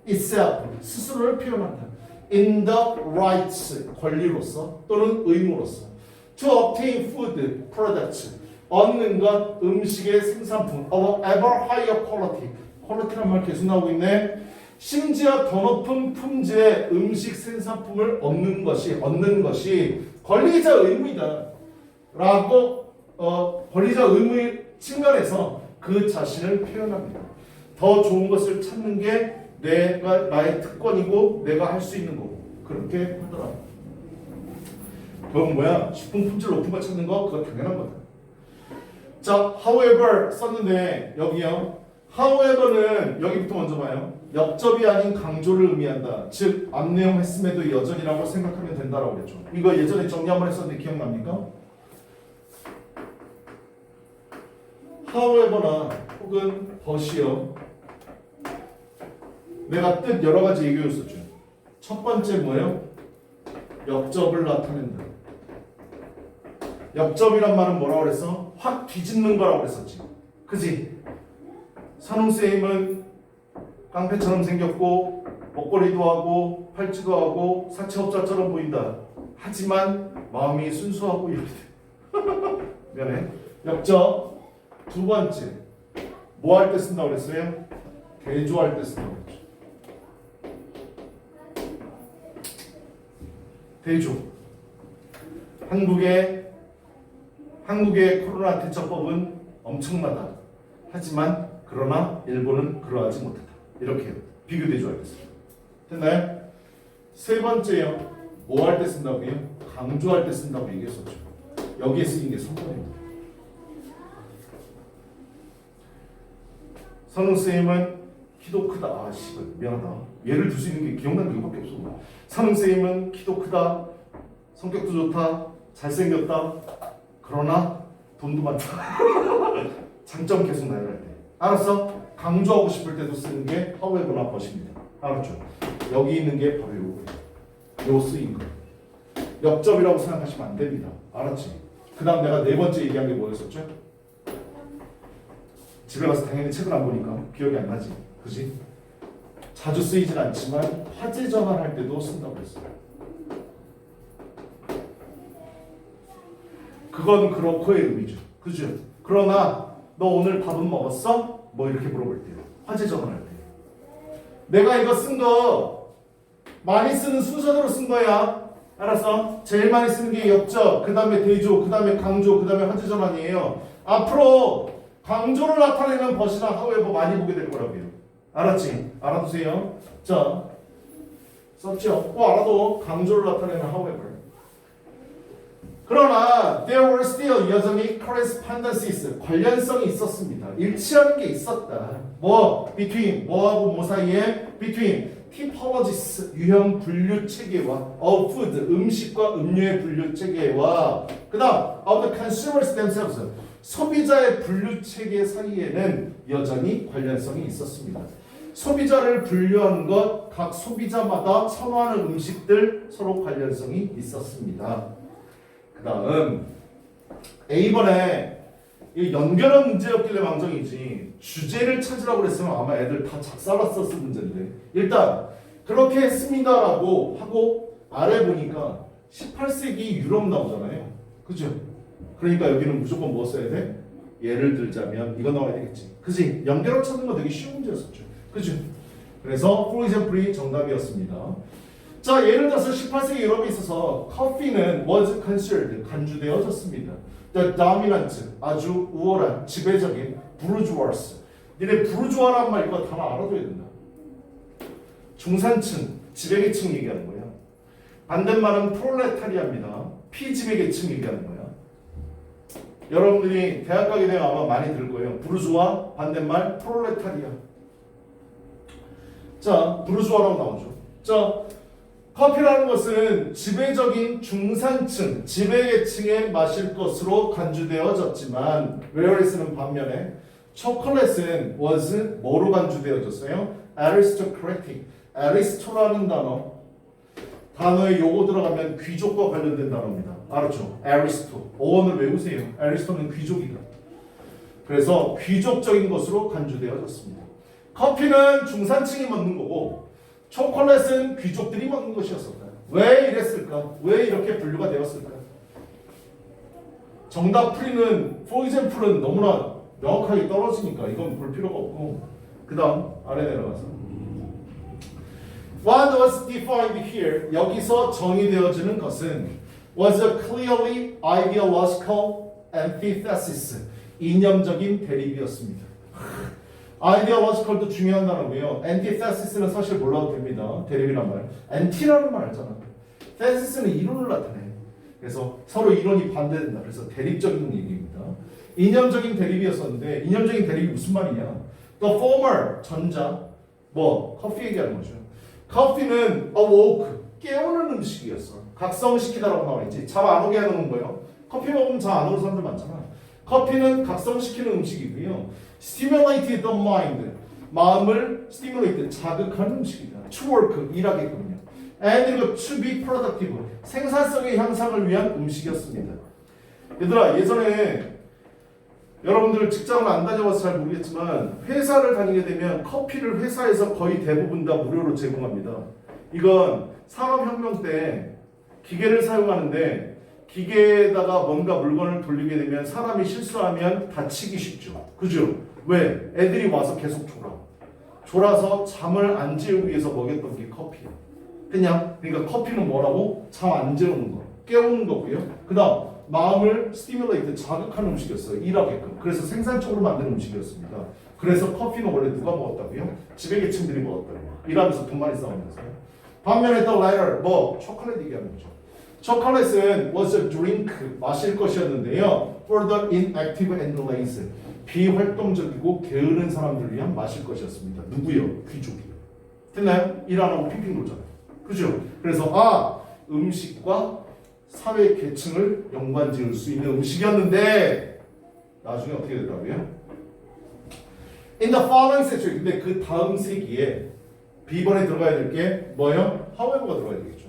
Speaker 1: itself, 스스로를 표현한다. in the rights, 권리로서 또는 의무로서. to obtain food products, 얻는 것, 음식의 생산품 of ever higher quality. 퀄리티란 말 계속 나오고 있네. 심지어 더 높은 품질의 음식 생산품을 얻는 것이 권리자 의무이다 라고 권리자 의무의 측면에서 그 자신을 표현합니다. 더 좋은 것을 찾는 게 나의 특권이고 내가 할 수 있는 거고 그렇게 하더라. 그건 뭐야? 식품 품질 높은 거 찾는 거 그거 당연한 거다. 자, however 썼는데 여기요. however는 여기부터 먼저 봐요. 역접이 아닌 강조를 의미한다. 즉 앞내용 했음에도 여전이라고 생각하면 된다라고 그랬죠. 이거 예전에 정리 한번 했었는데 기억납니까? however나 혹은 but이요. 내가 뜻 여러 가지 얘기했었죠. 첫 번째 뭐예요? 역접을 나타낸다. 역접이란 말은 뭐라고 그랬어? 확 뒤집는 거라고 그랬었지. 그지? 산웅쌤은 깡패처럼 생겼고 먹거리도 하고 팔찌도 하고 사채업자처럼 보인다. 하지만 마음이 순수하고 이렇게 미안해. 역접. 두 번째 뭐 할 때 쓴다고 그랬어요? 대조할 때 쓴다고 그랬죠. 대조. 한국의 코로나 대처법은 엄청나다. 하지만 그러나 일본은 그러하지 못하다. 이렇게 비교 대조할 때 쓰죠. 됐나요? 세 번째요. 뭐 할 때 쓴다고요? 강조할 때 쓴다고 얘기했었죠. 여기에 쓰인 게 성분입니다. 선웅쌤은 키도 크다. 씨발 미안하다. 예를 들 수 있는 게 기억나는 게 이거밖에 없어. 선웅쌤은 키도 크다. 성격도 좋다. 잘생겼다. 그러나 돈도 많다. 장점 계속 나열할 때. 알았어? 강조하고 싶을 때도 쓰는 게 however나 but입니다. 알았죠? 여기 있는 게 바로 요거 쓰인 거. 역접이라고 생각하시면 안 됩니다. 알았지? 그 다음 내가 네 번째 얘기한 게 뭐였었죠? 집에 가서 당연히 책을 안 보니까 기억이 안 나지. 그지? 자주 쓰이진 않지만 화제 전환할 때도 쓴다고 했어요. 그건 그렇고의 의미죠. 그죠? 그러나 너 오늘 밥은 먹었어? 뭐 이렇게 물어볼 때요. 화제 전환할 때. 내가 이거 쓴 거 많이 쓰는 순서대로 쓴 거야. 알았어? 제일 많이 쓰는 게 역적, 그 다음에 대조, 그 다음에 강조, 그 다음에 화제 전환이에요. 앞으로 강조를 나타내는 벗이나 however 많이 보게 될 거라고요. 알았지? 알아두세요. 자, 썼죠? 알아도 강조를 나타내는 however. 그러나 there were still 여전히 correspondences 관련성이 있었습니다. 일치하는 게 있었다. 뭐 between 뭐하고 뭐 사이에 between typologies 유형 분류 체계와 of food 음식과 음료의 분류 체계와 그다음 of the consumers themselves 소비자의 분류 체계 사이에는 여전히 관련성이 있었습니다. 소비자를 분류하는 것 각 소비자마다 선호하는 음식들 서로 관련성이 있었습니다. 그 다음 A번에 이 연결한 문제였길래 망정이지 주제를 찾으라고 그랬으면 아마 애들 다 작살났었을 문제인데 일단 그렇게 했습니다라고 하고 아래 보니까 18세기 유럽 나오잖아요. 그죠? 그러니까 여기는 무조건 뭐 써야 돼? 예를 들자면 이거 나와야 되겠지. 그지? 연결어 찾는 거 되게 쉬운 문제였었죠. 그죠? 그래서 for example이 정답이었습니다. 자, 예를 들어서 18세기 유럽에 있어서 커피는 was considered 간주되어졌습니다. The dominant 아주 우월한 지배적인 부르주아스. 니네 부르주아라는 말 이거 다 알아둬야 된다. 중산층, 지배계층 얘기하는 거야. 반대말은 프롤레타리아입니다. 피지배계층 얘기하는 거야. 여러분들이 대학 가게 되면 아마 많이 들을 거예요. 부르주아, 반대말 프롤레타리아. 자, 부르주아라고 나오죠. 자, 커피라는 것은 지배적인 중산층, 지배계층에 마실 것으로 간주되어졌지만 whereas는 반면에 초콜릿은 was 뭐로 간주되어졌어요? aristocratic. aris토라는 단어에 요거 들어가면 귀족과 관련된 단어입니다. 알았죠? aris토. 어원을 외우세요. aris토는 귀족이다. 그래서 귀족적인 것으로 간주되어졌습니다. 커피는 중산층이 먹는 거고 초콜릿은 귀족들이 먹는 것이었을까? 왜 이랬을까? 왜 이렇게 분류가 되었을까? 정답 풀이는 for example은 너무나 명확하게 떨어지니까 이건 볼 필요가 없고 그 다음 아래 내려가서 What was defined here? 여기서 정의되어지는 것은 was a clearly ideological antithesis 이념적인 대립이었습니다. ideological도 중요한 단어고요. antithesis는 사실 몰라도 됩니다. 대립이란 말. anti라는 말 알잖아. thesis는 이론을 나타내. 그래서 서로 이론이 반대된다. 그래서 대립적인 얘기입니다. 이념적인 대립이었었는데 이념적인 대립이 무슨 말이냐? The former 전자 뭐 커피 얘기하는 거죠. 커피는 awoke 깨우는 음식이었어. 각성시키다라고 나와 있지. 잠 안 오게 하는 거예요. 커피 먹으면 잠 안 오는 사람들 많잖아. 커피는 각성시키는 음식이고요. stimulated the mind 마음을 stimulate 자극하는 음식이다. to work 일하게끔요. and 그리고 to be productive 생산성의 향상을 위한 음식이었습니다. 얘들아 예전에 여러분들 직장을 안 다녀봐서 잘 모르겠지만 회사를 다니게 되면 커피를 회사에서 거의 대부분 다 무료로 제공합니다. 이건 산업혁명 때 기계를 사용하는데 기계에다가 뭔가 물건을 돌리게 되면 사람이 실수하면 다치기 쉽죠. 그죠? 왜? 애들이 와서 계속 졸아서 잠을 안 재우기 위해서 먹였던 게 커피예요. 그러니까 커피는 뭐라고? 잠 안 재우는 거, 깨우는 거고요. 그 다음 마음을 스티뮬레이트 자극하는 음식이었어요. 일하게끔. 그래서 생산적으로 만드는 음식이었습니다. 그래서 커피는 원래 누가 먹었다고요? 지배계층들이 먹었다고요. 일하면서 돈 많이 싸우면서요. 반면에 또 later 뭐 초콜릿 얘기하는 거죠. 초콜릿은 was a drink 마실 것이었는데요. for the inactive and lazy 비활동적이고 게으른 사람들을 위한 마실 것이었습니다. 누구요? 귀족이요. 됐나요? 일 안 하고 핑핑 돌잖아요. 그죠? 그래서 음식과 사회 계층을 연관지을 수 있는 음식이었는데 나중에 어떻게 됐다고요? In the following century 근데 그 다음 세기에 B번에 들어가야 될 게 뭐예요? however가 들어가야 되겠죠.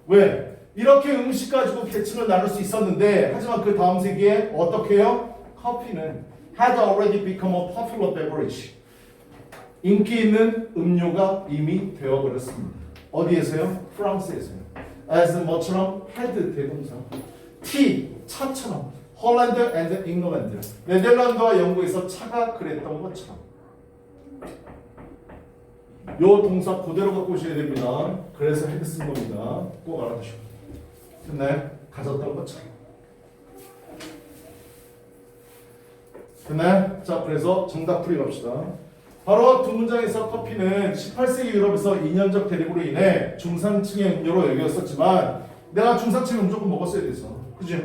Speaker 1: 왜? 이렇게 음식 가지고 계층을 나눌 수 있었는데 하지만 그 다음 세기에 어떻게 해요? 커피는 had already become a popular beverage. 인기 있는 음료가 이미 되어버렸습니다. 어디에서요? 프랑스에서요. as 뭐처럼 had 대동사. tea 차처럼. 홀란드 and 잉글랜드. 네덜란드와 영국에서 차가 그랬던 것처럼. 요 동사 그대로 갖고 오셔야 됩니다. 그래서 had 쓴 겁니다. 꼭 알아두시고. 됐나요? 가졌던 것처럼. 됐나요? 자, 그래서 정답 풀이 갑시다. 바로 두 문장에서 커피는 18세기 유럽에서 인연적 대립으로 인해 중산층의 음료로 여겼었지만 내가 중산층 무조건 먹었어야 돼서. 그죠?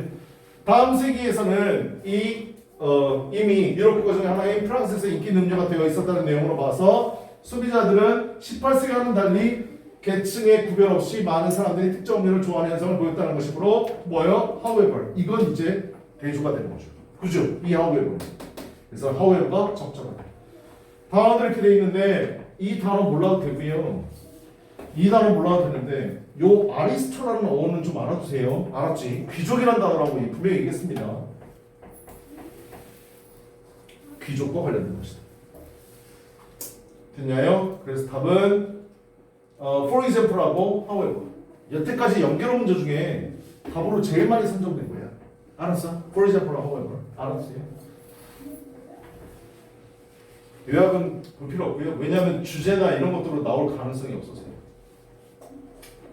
Speaker 1: 다음 세기에서는 이미 유럽 국가 중에 하나인 프랑스에서 인기 있는 음료가 되어 있었다는 내용으로 봐서 소비자들은 18세기와는 달리 계층의 구별 없이 많은 사람들이 특정 음료를 좋아하는 현상을 보였다는 것이므로 뭐예요? However. 이건 이제 대조가 되는 거죠. 그죠? 이 however. 그래서 however가 적절하다. 단어들 이렇게 돼 있는데 이 단어 몰라도 되고요. 이 단어 몰라도 되는데 요 아리스토라는 어원은 좀 알아두세요. 알았지? 귀족이란 단어라고 분명히 얘기했습니다. 귀족과 관련된 것이다. 됐나요? 그래서 답은 for example하고 however. 여태까지 연결어 문제 중에 답으로 제일 많이 선정된 거야. 알았어? for example하고 however. 알았어요? 요약은 볼 필요 없고요. 왜냐하면 주제나 이런 것들로 나올 가능성이 없어서요.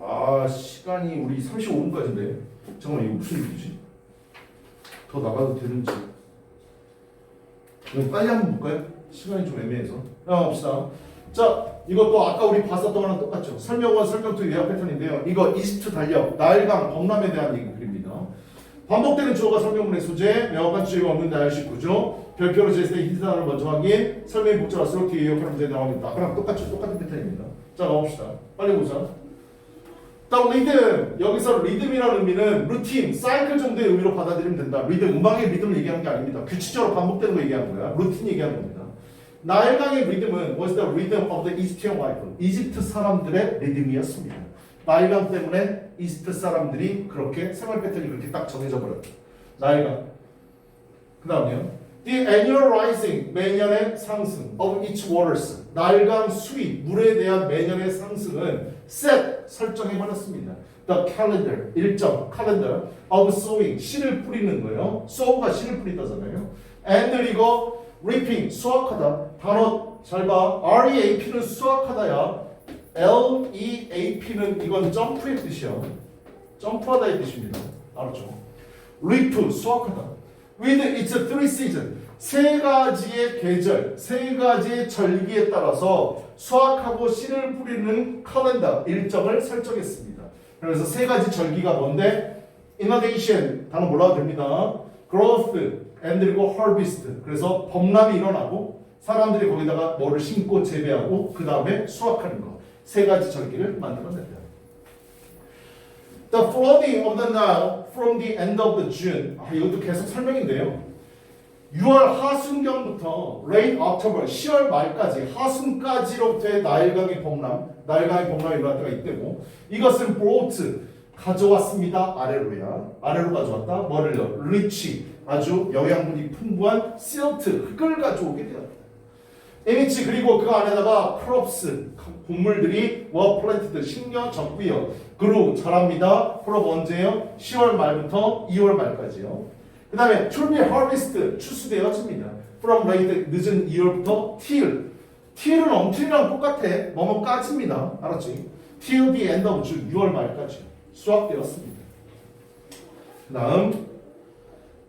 Speaker 1: 아, 시간이 우리 35분까지인데 잠깐만 이거 무슨 일이지? 더 나가도 되는지. 그럼 빨리 한번 볼까요? 시간이 좀 애매해서. 봅시다. 자, 이것도 아까 우리 봤었던 거랑 똑같죠. 설명과 설명투 요약 패턴인데요. 이거 이집트 달력, 나일강, 범람에 대한 얘기 그립니다. 반복되는 주어가 설명문의 소재, 명확한 주제가 없는 나열식 구조, 별표로 제시된 힌트 단어를 먼저 확인, 설명이 복잡할수록 뒤에 요약하는 문제 나옵니다. 아까랑 똑같은 패턴입니다. 자, 가봅시다. 빨리 보자. 다음 리듬. 여기서 리듬이라는 의미는 루틴, 사이클 정도의 의미로 받아들이면 된다. 리듬, 음악의 리듬을 얘기하는 게 아닙니다. 규칙적으로 반복되는 거 얘기하는 거야. 루틴 얘기하는 겁니다. 나일강의 리듬은 was the rhythm of the Egyptian life. 이집트 사람들의 리듬이었습니다. 나일강 때문에 이집트 사람들이 그렇게 생활 패턴이 그렇게 딱 정해져 버렸다. 나일강. 그 다음에요. The annual rising, 매년의 상승 of each waters. 나일강 수위, 물에 대한 매년의 상승은 set, 설정해버렸습니다. The calendar, 일정, calendar of sowing, 씨를 뿌리는 거예요. sow가 씨를 뿌리다잖아요. and 그리고 reaping, 수확하다. 단어 잘 봐. REAP는 수확하다야. LEAP는 이건 점프의 뜻이야. 점프하다의 뜻입니다. 알았죠? reap, 수확하다. With its three seasons, 세 가지의 계절, 세 가지의 절기에 따라서 수확하고 씨를 뿌리는 칼렌더, 일정을 설정했습니다. 그래서 세 가지 절기가 뭔데? Inundation, 단어 몰라도 됩니다. Growth, and 그리고 Harvest. 그래서 범람이 일어나고 사람들이 거기다가 뭐를 심고 재배하고 그 다음에 수확하는 거. 세 가지 절기를 만들어냈다. The flooding of the Nile from the end of the June. 이것도 계속 설명인데요. 6월 하순경부터 late October, 10월 말까지 하순까지로부터의 나일강의 범람이 일어날 때가 있대고 이것은 brought, 가져왔습니다. 아래로 가져왔다. 뭐를요? rich, 아주 영양분이 풍부한 silt, 흙을 가져오게 되었다. 이미치 그리고 그 안에다가 crops, 곡물들이 were planted, 심겨졌고요. grew, 자랍니다. crop 언제요? 10월 말부터 2월 말까지요. 그 다음에 to be harvest, 추수되어집니다. from late, 늦은 2월부터 till은 until이랑 똑같아. 뭐뭐까지입니다. 알았지? till the end of June, 6월 말까지 수확되었습니다. 그 다음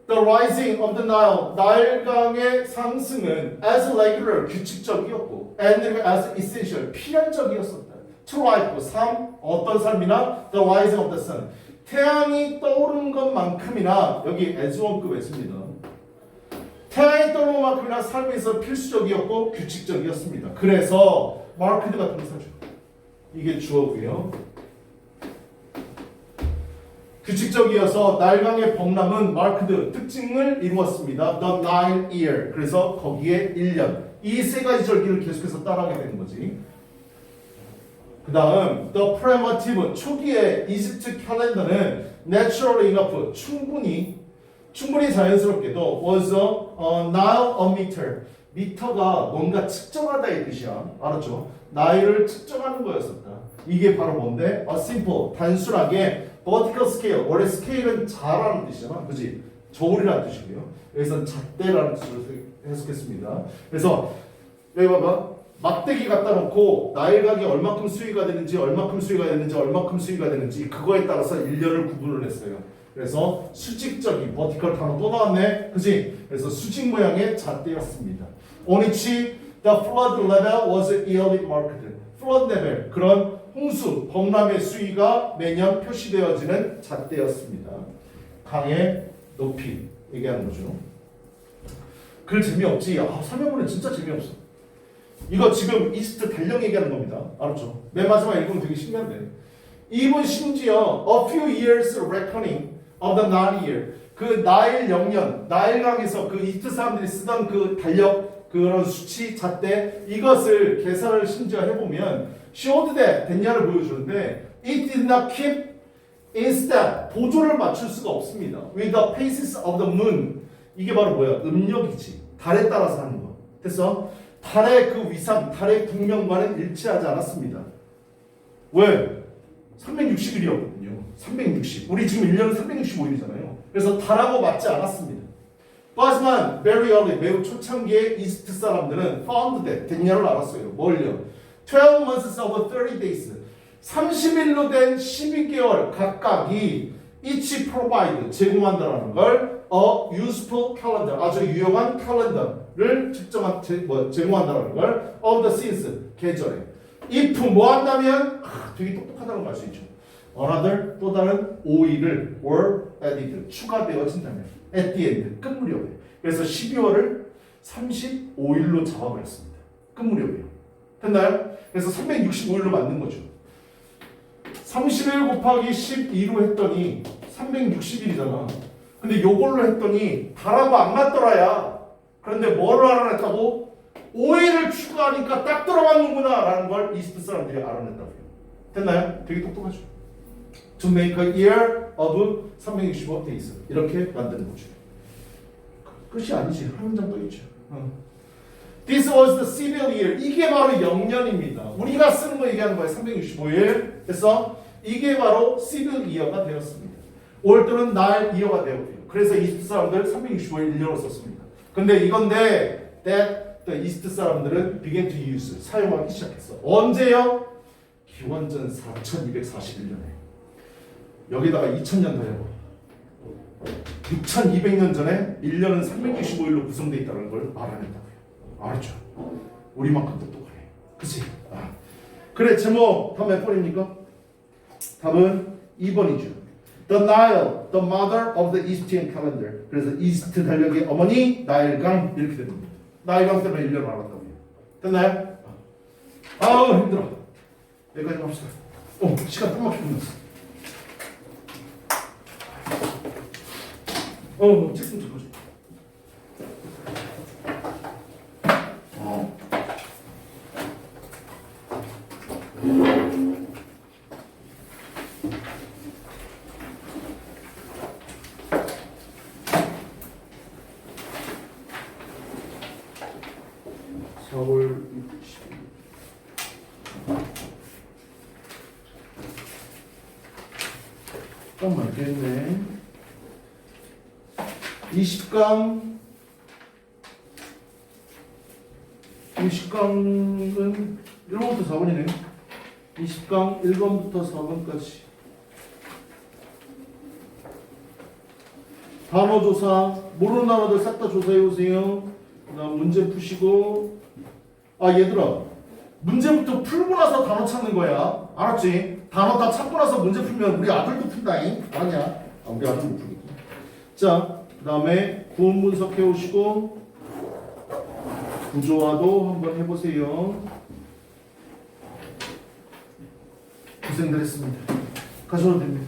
Speaker 1: The rising of the Nile, 나일강의 상승은 as regular, 규칙적이었고 and as essential, 필연적이었었다. To life, 삶, 어떤 삶이나 the rising of the sun, 태양이 떠오르는 것만큼이나 여기 as one급 했습니다. 태양이 떠오르는 것만큼이나 삶에서 필수적이었고 규칙적이었습니다. 그래서 marked가 동사죠. 이게 주어고요. 규칙적이어서 나일강의 범람은 marked, 특징을 이루었습니다. The Nile year. 그래서 거기에 1년. 이 세 가지 절기를 계속해서 따라하게 되는 거지. 그 다음 The primitive, 초기의 이집트 캘린더는 naturally enough, 충분히 충분히 자연스럽게도 was now a meter. 미터가 뭔가 측정하다의 뜻이야. 알았죠? 나이를 측정하는 거였었다. 이게 바로 뭔데? A simple, 단순하게 vertical scale. 원래 스케일은 자라는 뜻이잖아. 그지? 저울이라는 뜻이고요. 여기서는 잣대라는 뜻으로 해석했습니다. 그래서 여기 봐봐. 막대기 갖다 놓고 나일각이 얼마큼 수위가 되는지 얼마큼 수위가 되는지 얼마큼 수위가 되는지 그거에 따라서 일렬을 구분을 했어요. 그래서 수직적인 버티컬 단어 또 나왔네. 그지? 그래서 수직 모양의 잣대였습니다. On which the flood level was yearly marked. flood level 그런 홍수, 범람의 수위가 매년 표시되어지는 잣대였습니다. 강의 높이 얘기하는 거죠. 글 재미없지? 설명문은 진짜 재미없어. 이거 지금 이스트 달력 얘기하는 겁니다. 알았죠? 맨 마지막 읽으면 되게 신기한데. even 심지어 a few years reckoning of the Nile year. 그 나일 영년, 나일강에서 그 이스트 사람들이 쓰던 그 달력, 그런 수치, 잣대 이것을 계산을 심지어 해보면 showed that 됐냐를 보여주는데 it did not keep instead 보조를 맞출 수가 없습니다. with the phases of the moon. 이게 바로 뭐야? 음력이지. 달에 따라서 하는 거. 됐어? 달의 그 위상, 달의 국면과는 일치하지 않았습니다. 왜? 360일이었거든요. 360. 우리 지금 1년은 365일이잖아요. 그래서 달하고 맞지 않았습니다. 하지만 very early, 매우 초창기에 이스트 사람들은 found that, 됐냐를 알았어요. 뭘요? 12 months of 30 days. 30일로 된 12개월 각각이 each provide, 제공한다는 걸 a useful calendar, 아주 유용한 캘린더를 제공한다는 걸 of the seasons, 계절에. if 뭐 한다면 되게 똑똑하다는 걸 알 수 있죠. another, 또 다른 5일을 were added, 추가되어진다면 at the end, 끝 무렵에. 그래서 12월을 35일로 잡아버렸습니다. 끝 무렵이요. 됐나요? 그래서 365일로 만든 거죠. 31 곱하기 12로 했더니 360일이잖아. 근데 요걸로 했더니 달하고 안 맞더라야. 그런데 뭐를 알아냈다고? 5일을 추가하니까 딱 들어맞는구나 라는 걸 이스트 사람들이 알아냈다고요. 됐나요? 되게 똑똑하죠. To make a year of 365 days. 이렇게 만드는 거죠. 끝이 아니지. 한 문장 더 있죠. This was the civil year. 이게 바로 영년입니다. 우리가 쓰는 거 얘기하는 거예요. 365일. 그래서 이게 바로 civil year가 되었습니다. 올 때는 날 이어가 되었고요. 그래서 이스트 사람들 365일 1년을 썼습니다. 근데 이건데 that the 이스트 사람들은 began to use, 사용하기 시작했어. 언제요? 기원전 4241년에. 여기다가 2000년 더 해봐. 6200년 전에 1년은 365일로 구성되어 있다는 걸 알아낸다고요. 알았죠? 우리만큼 똑똑하네. 그치? 그래, 제목 다음 몇 번입니까? 답은 2번이죠. The Nile, the mother of the Eastern calendar. 그래서 이스트 달력의 어머니 나일강 이렇게 됩니다. 나일강 때문에 1년을 알았다고요. 됐나요? 아우 힘들어. 여기까지 합시다. 시간 딱 맞게 끝났어. 책 좀 잡아줘. 딱 맞겠네. 20강 20강은 1번부터 4번이네. 20강 1번부터 4번까지 단어 조사, 모르는 단어들 싹 다 조사해 오세요. 그다음 문제 푸시고. 얘들아, 문제부터 풀고 나서 단어 찾는 거야. 알았지? 단어 다 찾고 나서 문제 풀면 우리 아들도 푼다잉. 아니야? 우리 아들도 풀겠지. 자, 그 다음에 구문 분석해 오시고 구조화도 한번 해보세요. 고생들 했습니다. 가셔도 됩니다.